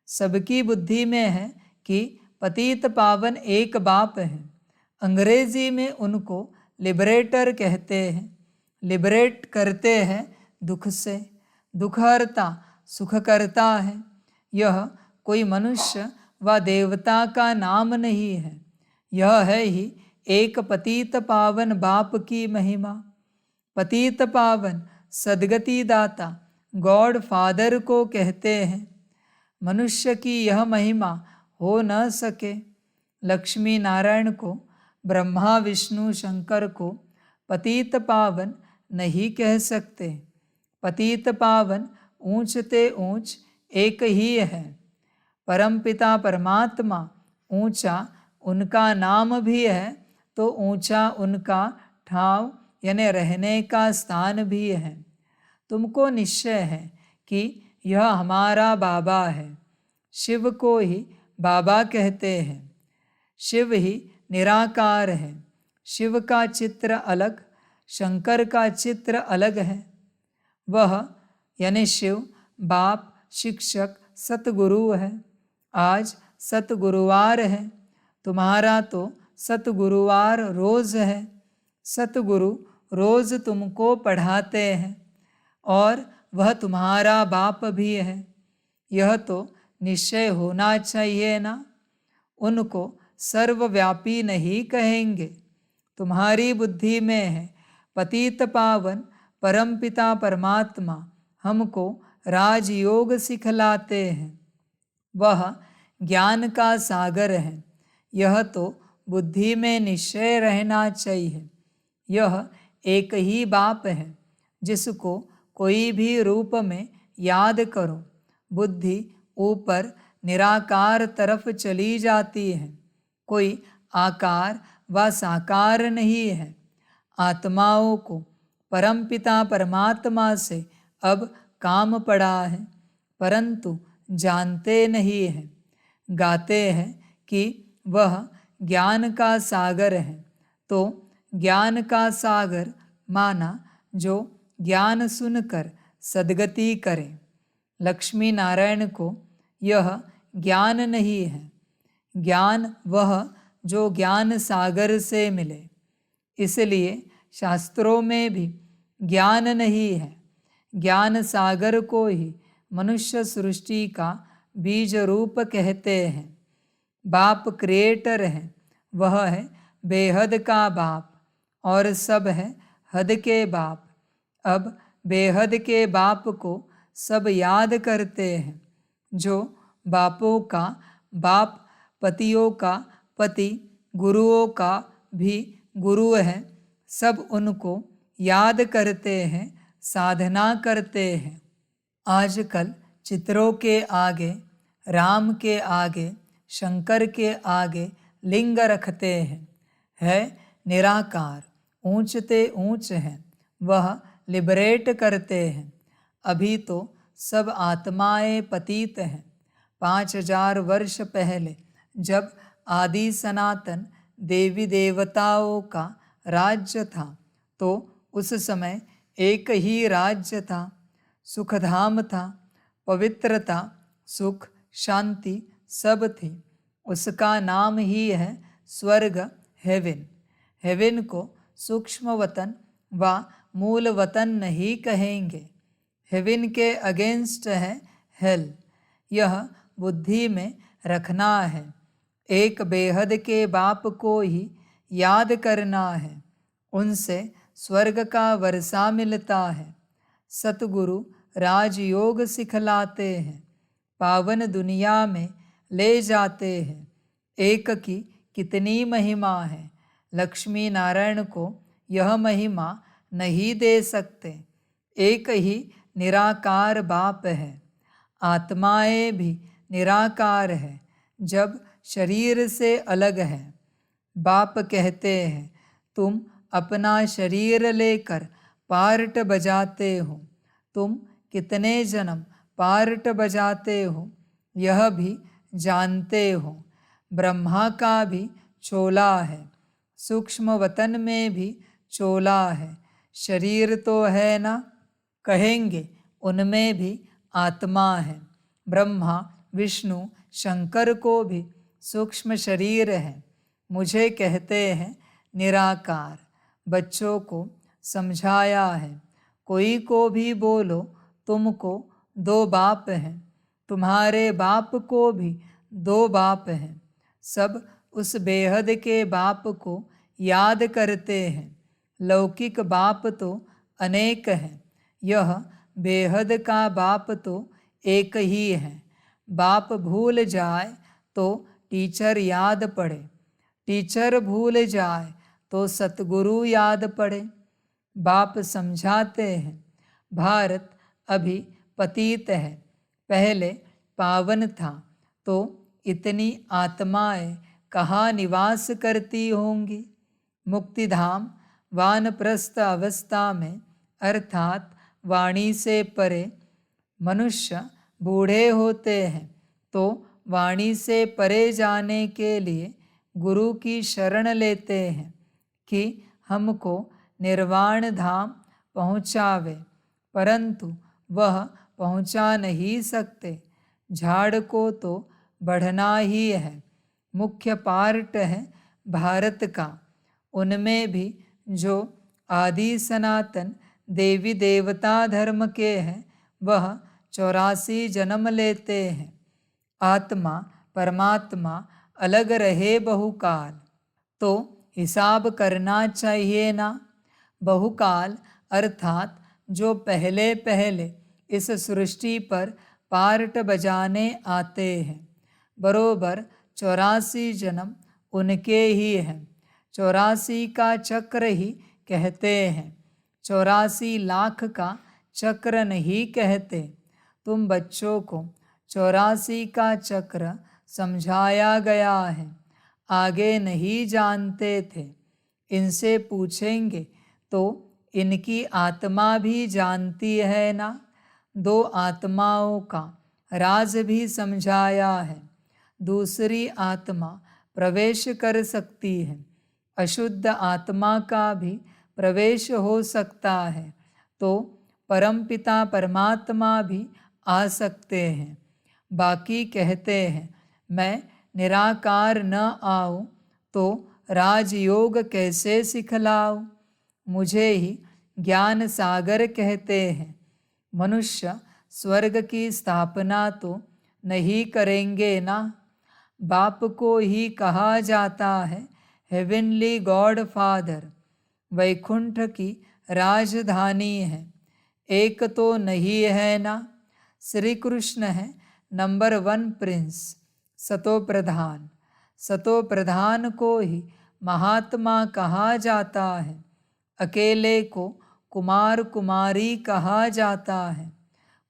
सबकी बुद्धि में है कि पतित पावन एक बाप है। अंग्रेजी में उनको लिबरेटर कहते हैं। लिबरेट करते हैं दुख से, दुखहर्ता सुख करता है। यह कोई मनुष्य व देवता का नाम नहीं है, यह है ही एक पतित पावन बाप की महिमा। पतित पावन सदगति दाता गॉड फादर को कहते हैं। मनुष्य की यह महिमा हो न सके। लक्ष्मी नारायण को, ब्रह्मा विष्णु शंकर को पतित पावन नहीं कह सकते। पतित पावन ऊंचते ऊंच एक ही है। परमपिता परमात्मा ऊंचा उनका नाम भी है, तो ऊंचा उनका ठाव यानी रहने का स्थान भी है। तुमको निश्चय है कि यह हमारा बाबा है। शिव को ही बाबा कहते हैं। शिव ही निराकार है। शिव का चित्र अलग, शंकर का चित्र अलग है। वह यानी शिव बाप, शिक्षक, सतगुरु है। आज सतगुरुवार है। तुम्हारा तो सतगुरुवार रोज है। सतगुरु रोज तुमको पढ़ाते हैं और वह तुम्हारा बाप भी है। यह तो निश्चय होना चाहिए ना। उनको सर्वव्यापी नहीं कहेंगे। तुम्हारी बुद्धि में है पतित पावन परमपिता परमात्मा हमको राजयोग सिखलाते हैं। वह ज्ञान का सागर है। यह तो बुद्धि में निश्चय रहना चाहिए। यह एक ही बाप है जिसको कोई भी रूप में याद करो, बुद्धि ऊपर निराकार तरफ चली जाती है। कोई आकार व साकार नहीं है। आत्माओं को परमपिता परमात्मा से अब काम पड़ा है, परंतु जानते नहीं हैं। गाते हैं कि वह ज्ञान का सागर है, तो ज्ञान का सागर माना जो ज्ञान सुनकर सद्गति करे। लक्ष्मी नारायण को यह ज्ञान नहीं है। ज्ञान वह जो ज्ञान सागर से मिले। इसलिए शास्त्रों में भी ज्ञान नहीं है। ज्ञान सागर को ही मनुष्य सृष्टि का बीज रूप कहते हैं। बाप क्रिएटर है, वह है बेहद का बाप और सब है हद के बाप। अब बेहद के बाप को सब याद करते हैं। जो बापों का बाप, पतियों का पति, गुरुओं का भी गुरु है, सब उनको याद करते हैं, साधना करते हैं। आजकल चित्रों के आगे, राम के आगे, शंकर के आगे लिंग रखते हैं। है निराकार, ऊंचते ऊंच हैं, वह लिबरेट करते हैं। अभी तो सब आत्माएं पतित हैं। 5000 वर्ष पहले जब आदि सनातन देवी देवताओं का राज्य था, तो उस समय एक ही राज्य था। सुखधाम था, पवित्रता, सुख, शांति सब थी। उसका नाम ही है स्वर्ग, हेवन। हेवन को सूक्ष्म वतन व मूल वतन नहीं कहेंगे। हेवन के अगेंस्ट है हेल। यह बुद्धि में रखना है। एक बेहद के बाप को ही याद करना है, उनसे स्वर्ग का वर्षा मिलता है। सतगुरु राजयोग सिखलाते हैं, पावन दुनिया में ले जाते हैं। एक की कितनी महिमा है, लक्ष्मी नारायण को यह महिमा नहीं दे सकते। एक ही निराकार बाप है। आत्माएं भी निराकार है जब शरीर से अलग है। बाप कहते हैं, तुम अपना शरीर लेकर पार्ट बजाते हो। तुम कितने जन्म पार्ट बजाते हो यह भी जानते हो। ब्रह्मा का भी चोला है, सूक्ष्म वतन में भी चोला है। शरीर तो है ना, कहेंगे उनमें भी आत्मा है। ब्रह्मा विष्णु शंकर को भी सूक्ष्म शरीर है। मुझे कहते हैं निराकार। बच्चों को समझाया है, कोई को भी बोलो तुमको दो बाप हैं, तुम्हारे बाप को भी दो बाप हैं। सब उस बेहद के बाप को याद करते हैं। लौकिक बाप तो अनेक हैं, यह बेहद का बाप तो एक ही है। बाप भूल जाए तो टीचर याद पड़े, टीचर भूल जाए तो सतगुरु याद पड़े। बाप समझाते हैं, भारत अभी पतित है, पहले पावन था, तो इतनी आत्माएं कहाँ निवास करती होंगी। मुक्तिधाम वानप्रस्थ अवस्था में अर्थात वाणी से परे मनुष्य बूढ़े होते हैं, तो वाणी से परे जाने के लिए गुरु की शरण लेते हैं कि हमको निर्वाण धाम पहुँचावे, परंतु वह पहुँचा नहीं सकते। झाड़ को तो बढ़ना ही है। मुख्य पार्ट है भारत का, उनमें भी जो आदि सनातन देवी देवता धर्म के हैं वह 84 जन्म लेते हैं। आत्मा परमात्मा अलग रहे बहुकाल, तो हिसाब करना चाहिए ना। बहुकाल अर्थात जो पहले पहले इस सृष्टि पर पार्ट बजाने आते हैं, बरोबर 84 जन्म उनके ही हैं। 84 का चक्र ही कहते हैं, 84 लाख का चक्र नहीं कहते। तुम बच्चों को 84 का चक्र समझाया गया है, आगे नहीं जानते थे। इनसे पूछेंगे तो इनकी आत्मा भी जानती है ना। दो आत्माओं का राज भी समझाया है। दूसरी आत्मा प्रवेश कर सकती है, अशुद्ध आत्मा का भी प्रवेश हो सकता है, तो परमपिता परमात्मा भी आ सकते हैं। बाकी कहते हैं, मैं निराकार न आऊँ तो राजयोग कैसे सिखलाऊँ। मुझे ही ज्ञान सागर कहते हैं। मनुष्य स्वर्ग की स्थापना तो नहीं करेंगे ना। बाप को ही कहा जाता है हेवनली गॉड फादर। वैकुंठ की राजधानी है, एक तो नहीं है ना। श्री कृष्ण है नंबर 1 प्रिंस, सतो प्रधान। सतो प्रधान को ही महात्मा कहा जाता है। अकेले को कुमार कुमारी कहा जाता है।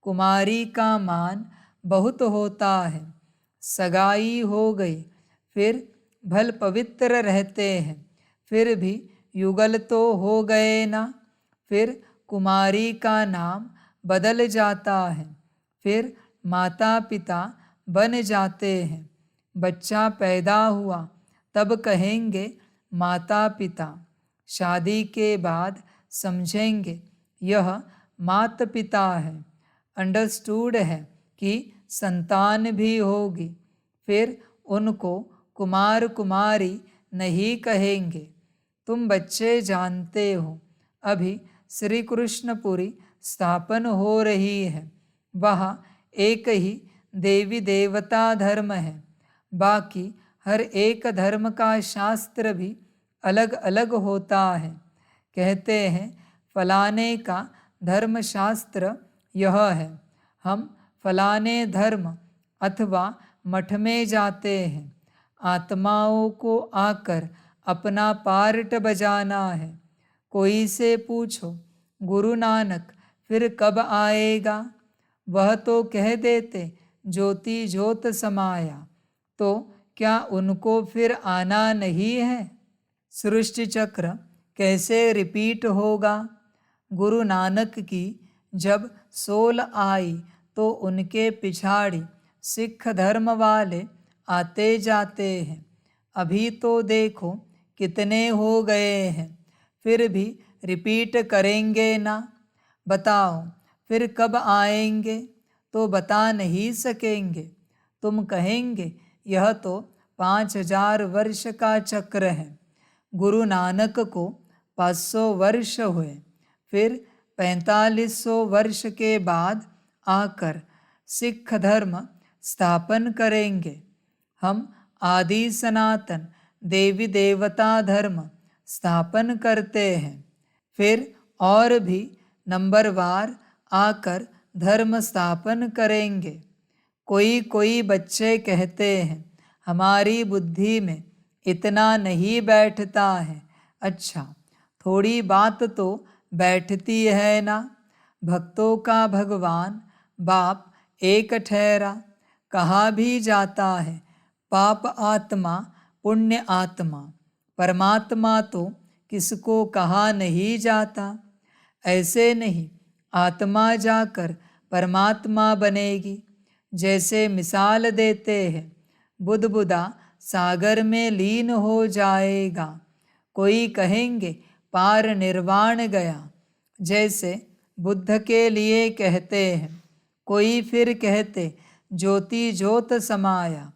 कुमारी का मान बहुत होता है। सगाई हो गई फिर भल पवित्र रहते हैं, फिर भी युगल तो हो गए ना। फिर कुमारी का नाम बदल जाता है, फिर माता पिता बन जाते हैं। बच्चा पैदा हुआ तब कहेंगे माता पिता, शादी के बाद समझेंगे यह मात पिता है। अंडरस्टूड है कि संतान भी होगी, फिर उनको कुमार कुमारी नहीं कहेंगे। तुम बच्चे जानते हो, अभी श्री कृष्णपुरी स्थापन हो रही है। वहाँ एक ही देवी देवता धर्म है, बाकी हर एक धर्म का शास्त्र भी अलग अलग होता है। कहते हैं फलाने का धर्मशास्त्र यह है, हम फलाने धर्म अथवा मठ में जाते हैं। आत्माओं को आकर अपना पार्ट बजाना है। कोई से पूछो गुरु नानक फिर कब आएगा, वह तो कह देते ज्योति ज्योत समाया। तो क्या उनको फिर आना नहीं है? सृष्टि चक्र कैसे रिपीट होगा? गुरु नानक की जब सोल आई तो उनके पिछाड़ी सिख धर्म वाले आते जाते हैं। अभी तो देखो कितने हो गए हैं, फिर भी रिपीट करेंगे ना। बताओ फिर कब आएंगे? तो बता नहीं सकेंगे। तुम कहेंगे यह तो 5000 वर्ष का चक्र है। गुरु नानक को 500 वर्ष हुए, फिर 4500 वर्ष के बाद आकर सिख धर्म स्थापन करेंगे। हम आदि सनातन देवी देवता धर्म स्थापन करते हैं, फिर और भी नंबरवार आकर धर्म स्थापन करेंगे। कोई बच्चे कहते हैं हमारी बुद्धि में इतना नहीं बैठता है। अच्छा, थोड़ी बात तो बैठती है ना। भक्तों का भगवान बाप एक ठहरा, कहा भी जाता है पाप आत्मा पुण्य आत्मा। परमात्मा तो किसको कहा नहीं जाता। ऐसे नहीं आत्मा जाकर परमात्मा बनेगी। जैसे मिसाल देते हैं, बुदबुदा सागर में लीन हो जाएगा। कोई कहेंगे पार निर्वाण गया, जैसे बुद्ध के लिए कहते हैं। कोई फिर कहते ज्योति ज्योत समाया।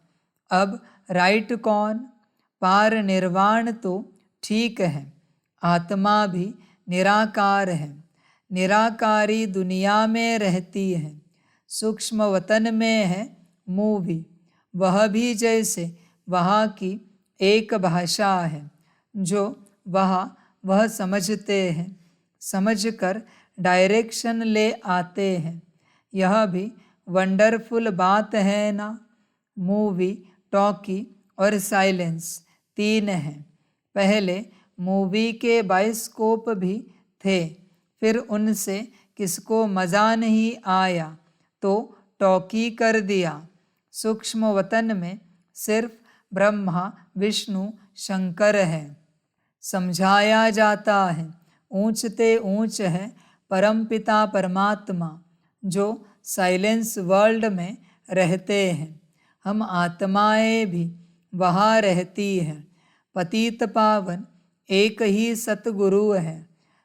अब राइट कौन? पार निर्वाण तो ठीक है, आत्मा भी निराकार है। निराकारी दुनिया में रहती है। सूक्ष्म वतन में है मूवी, वह भी जैसे वहाँ की एक भाषा है जो वह समझते हैं, समझकर डायरेक्शन ले आते हैं। यह भी वंडरफुल बात है ना। मूवी, टॉकी और साइलेंस 3 हैं। पहले मूवी के बायोस्कोप भी थे, फिर उनसे किसको मज़ा नहीं आया तो टॉकी कर दिया। सूक्ष्म वतन में सिर्फ ब्रह्मा विष्णु शंकर है। समझाया जाता है ऊंचते ऊंच है परमपिता परमात्मा जो साइलेंस वर्ल्ड में रहते हैं। हम आत्माएं भी वहाँ रहती हैं। पतित पावन एक ही सतगुरु है,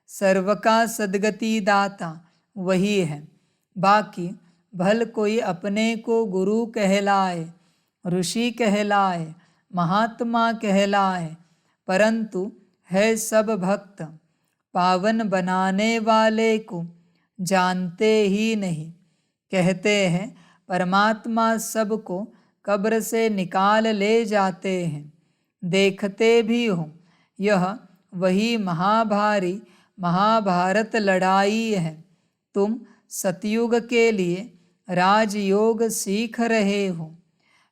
सर्व का सद्गति दाता वही है। बाकी भल कोई अपने को गुरु कहलाए, ऋषि कहलाए, महात्मा कहलाए, परंतु है सब भक्त। पावन बनाने वाले को जानते ही नहीं। कहते हैं परमात्मा सबको कब्र से निकाल ले जाते हैं। देखते भी हो, यह वही महाभारी महाभारत लड़ाई है। तुम सतयुग के लिए राजयोग सीख रहे हो।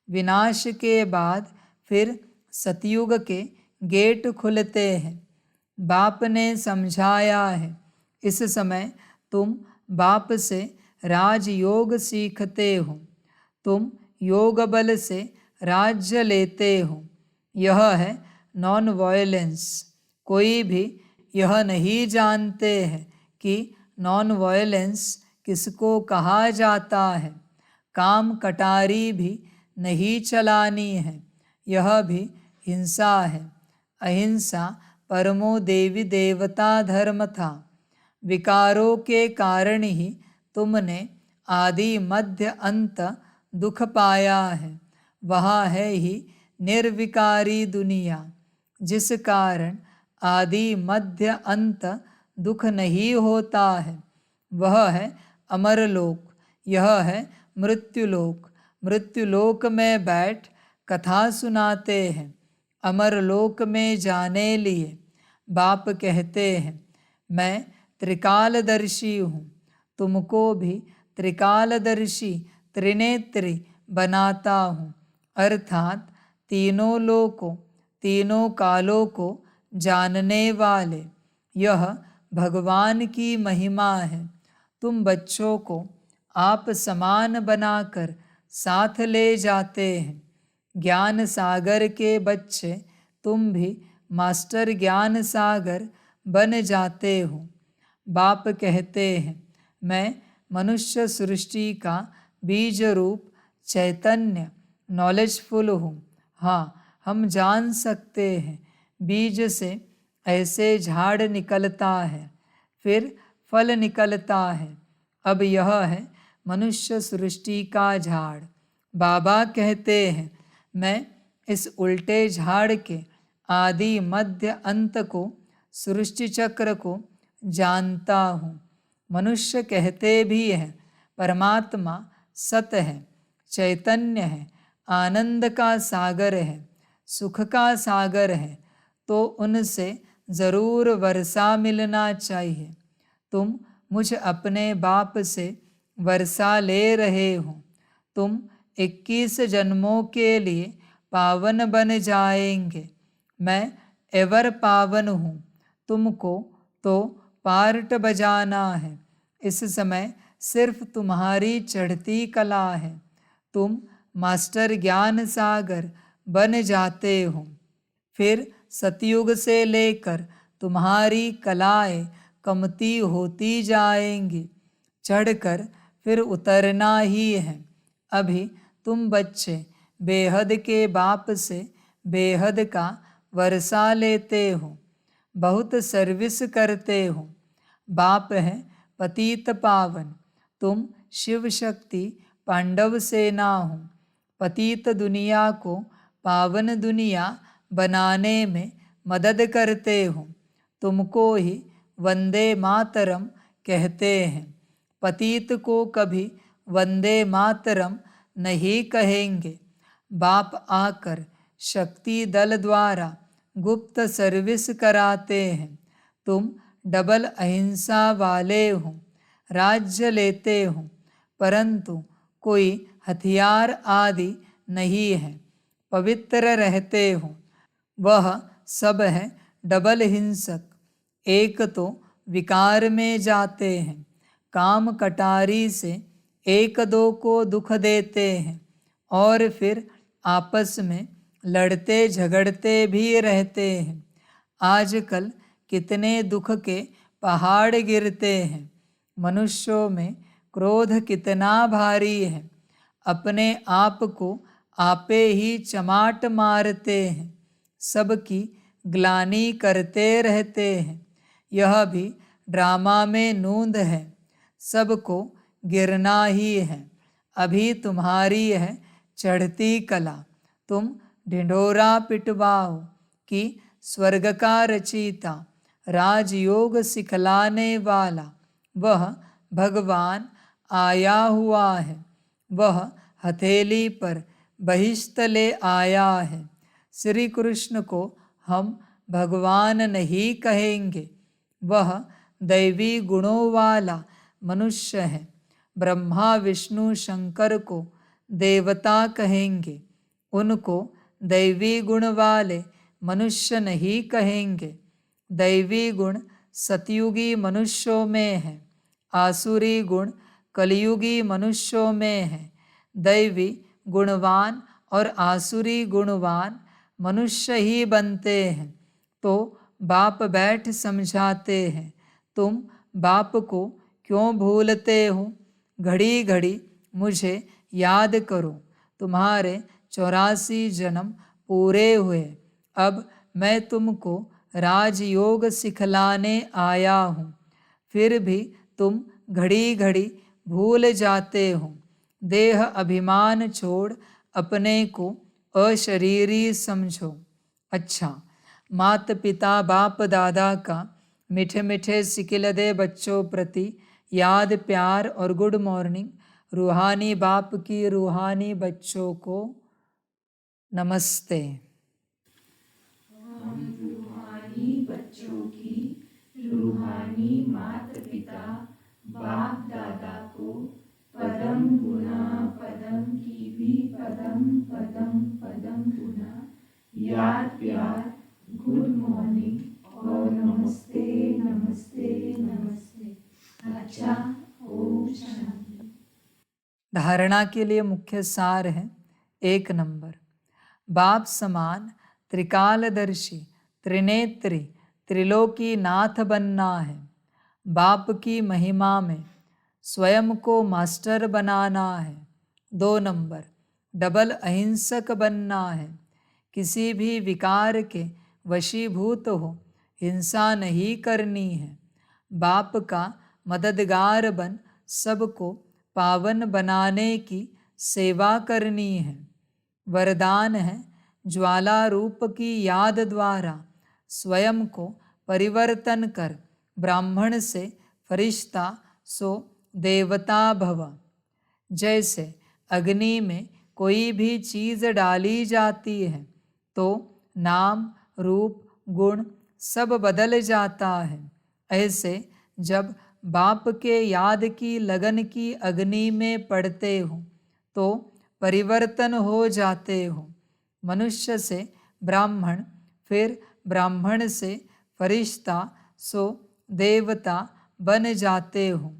विनाश के बाद फिर सतयुग के गेट खुलते हैं। बाप ने समझाया है, इस समय तुम बाप से राजयोग सीखते हो। तुम योग बल से राज्य लेते हो। यह है नॉन वायलेंस। कोई भी यह नहीं जानते हैं कि नॉन वायलेंस किसको कहा जाता है। काम कटारी भी नहीं चलानी है, यह भी हिंसा है। अहिंसा परमो देवी देवता धर्म था। विकारों के कारण ही तुमने आदि मध्य अंत दुख पाया है। वहाँ है ही निर्विकारी दुनिया, जिस कारण आदि मध्य अंत दुख नहीं होता है। वह है अमरलोक, यह है मृत्युलोक। मृत्युलोक में बैठ कथा सुनाते हैं। अमरलोक में जाने लिए बाप कहते हैं, मैं त्रिकालदर्शी हूँ, तुमको भी त्रिकालदर्शी त्रिनेत्री बनाता हूँ। अर्थात तीनों लोकों, तीनों कालों को जानने वाले। यह भगवान की महिमा है। तुम बच्चों को आप समान बनाकर साथ ले जाते हैं। ज्ञान सागर के बच्चे तुम भी मास्टर ज्ञान सागर बन जाते हो। बाप कहते हैं, मैं मनुष्य सृष्टि का बीज रूप चैतन्य नॉलेजफुल हूँ। हाँ, हम जान सकते हैं बीज से ऐसे झाड़ निकलता है, फिर फल निकलता है। अब यह है मनुष्य सृष्टि का झाड़। बाबा कहते हैं, मैं इस उल्टे झाड़ के आदि मध्य अंत को, सृष्टि चक्र को जानता हूँ। मनुष्य कहते भी हैं, परमात्मा सत है, चैतन्य है, आनंद का सागर है, सुख का सागर है, तो उनसे ज़रूर वर्षा मिलना चाहिए। तुम मुझ अपने बाप से वर्षा ले रहे हो। तुम 21 जन्मों के लिए पावन बन जाएंगे। मैं एवर पावन हूँ। तुमको तो पार्ट बजाना है। इस समय सिर्फ तुम्हारी चढ़ती कला है। तुम मास्टर ज्ञान सागर बन जाते हो। फिर सतयुग से लेकर तुम्हारी कलाएं कमती होती जाएंगी। चढ़कर फिर उतरना ही है। अभी तुम बच्चे बेहद के बाप से बेहद का वर्षा लेते हो, बहुत सर्विस करते हो। बाप है पतित पावन, तुम शिव शक्ति पांडव सेना हो। पतित दुनिया को पावन दुनिया बनाने में मदद करते हो। तुमको ही वंदे मातरम कहते हैं। पतित को कभी वंदे मातरम नहीं कहेंगे। बाप आकर शक्ति दल द्वारा गुप्त सर्विस कराते हैं। तुम डबल अहिंसा वाले हो, राज्य लेते हो, परंतु कोई हथियार आदि नहीं है, पवित्र रहते हो। वह सब है डबल हिंसक। एक तो विकार में जाते हैं, काम कटारी से एक दो को दुख देते हैं, और फिर आपस में लड़ते झगड़ते भी रहते हैं। आजकल कितने दुख के पहाड़ गिरते हैं। मनुष्यों में क्रोध कितना भारी है। अपने आप को आपे ही चमाट मारते हैं, सबकी ग्लानि करते रहते हैं। यह भी ड्रामा में नूंद है, सबको गिरना ही है। अभी तुम्हारी है चढ़ती कला। तुम ढिंढोरा पिटवाओ कि स्वर्ग का रचयिता, राजयोग सिखलाने वाला वह भगवान आया हुआ है। वह हथेली पर बहिष्त ले आया है। श्री कृष्ण को हम भगवान नहीं कहेंगे, वह दैवी गुणों वाला मनुष्य है। ब्रह्मा विष्णु शंकर को देवता कहेंगे, उनको दैवी गुण वाले मनुष्य नहीं कहेंगे। दैवी गुण सतयुगी मनुष्यों में है, आसुरी गुण कलयुगी मनुष्यों में है। दैवी गुणवान और आसुरी गुणवान मनुष्य ही बनते हैं। तो बाप बैठ समझाते हैं, तुम बाप को क्यों भूलते हो? घड़ी घड़ी मुझे याद करो। तुम्हारे 84 जन्म पूरे हुए। अब मैं तुमको राजयोग सिखलाने आया हूँ। फिर भी तुम घड़ी घड़ी भूल जाते हो। देह अभिमान छोड़ अपने को अशरीरी समझो। अच्छा, माता पिता बाप दादा का मीठे मीठे सिकिलदे बच्चों प्रति याद, प्यार और गुड मॉर्निंग। रूहानी बाप की रूहानी बच्चों को नमस्ते। हम रूहानी बच्चों की रूहानी माता पिता बाप दादा को पदम गुना पदम की भी पदम पदम पदम गुना याद, प्यार, गुड मॉर्निंग और नमस्ते नमस्ते नमस्ते। अच्छा, ओम शांति। धारणा के लिए मुख्य सार है। 1 नंबर, बाप समान त्रिकालदर्शी त्रिनेत्री त्रिलोकी नाथ बनना है। बाप की महिमा में स्वयं को मास्टर बनाना है। 2 नंबर, डबल अहिंसक बनना है। किसी भी विकार के वशीभूत हो हिंसा नहीं करनी है। बाप का मददगार बन सबको पावन बनाने की सेवा करनी है। वरदान है, ज्वाला रूप की याद द्वारा स्वयं को परिवर्तन कर ब्राह्मण से फरिश्ता सो देवता भव। जैसे अग्नि में कोई भी चीज़ डाली जाती है तो नाम, रूप, गुण सब बदल जाता है। ऐसे जब बाप के याद की लगन की अग्नि में पड़ते हो तो परिवर्तन हो जाते हो। मनुष्य से ब्राह्मण, फिर ब्राह्मण से फरिश्ता सो देवता बन जाते हो।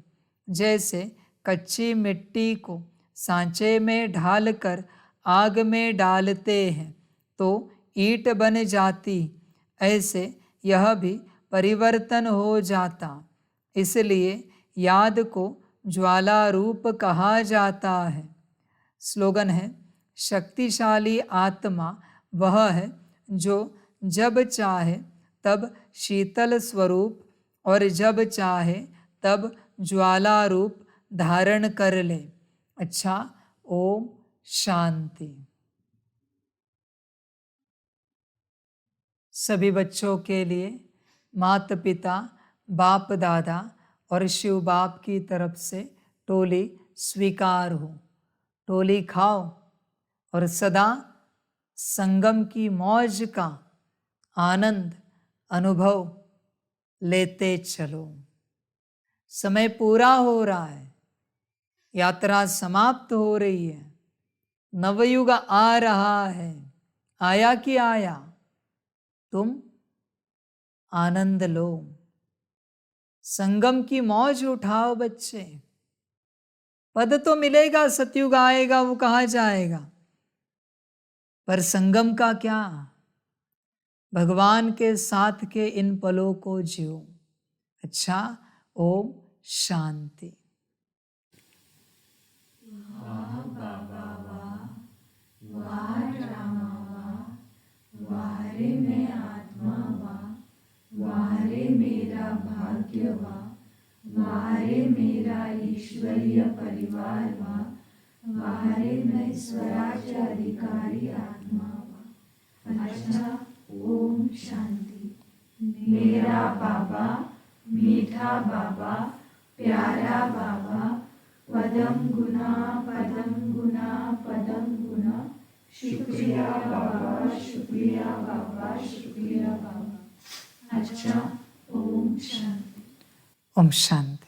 जैसे कच्ची मिट्टी को सांचे में ढालकर आग में डालते हैं तो ईंट बन जाती, ऐसे यह भी परिवर्तन हो जाता। इसलिए याद को ज्वाला रूप कहा जाता है। स्लोगन है, शक्तिशाली आत्मा वह है जो जब चाहे तब शीतल स्वरूप और जब चाहे तब ज्वाला रूप धारण कर ले। अच्छा, ओम शांति। सभी बच्चों के लिए माता पिता बाप दादा और शिव बाप की तरफ से टोली स्वीकार हो। टोली खाओ और सदा संगम की मौज का आनंद अनुभव लेते चलो। समय पूरा हो रहा है, यात्रा समाप्त हो रही है, नवयुग आ रहा है। आया कि आया, तुम आनंद लो, संगम की मौज उठाओ बच्चे। पद तो मिलेगा, सतयुग आएगा, वो कहाँ जाएगा, पर संगम का क्या? भगवान के साथ के इन पलों को जियो। अच्छा, ओम शांति। वाह बाबा वाह, वाह रामा वाह, वाह रे मैं आत्मा वाह, वाह रे मेरा भाग्य वाह, वाह रे मेरा ईश्वरीय परिवार वाह, वाह रे मैं स्वराज्य अधिकारी आत्मा वाह। अच्छा, ओम शांति। मेरा बाबा, मीठा बाबा, प्यारा बाबा, पदम गुना पदम गुना पदम गुना, शुक्रिया बाबा, शुक्रिया बाबा, शुक्रिया बाबा। अच्छा, ओम शांति। ओम शांति।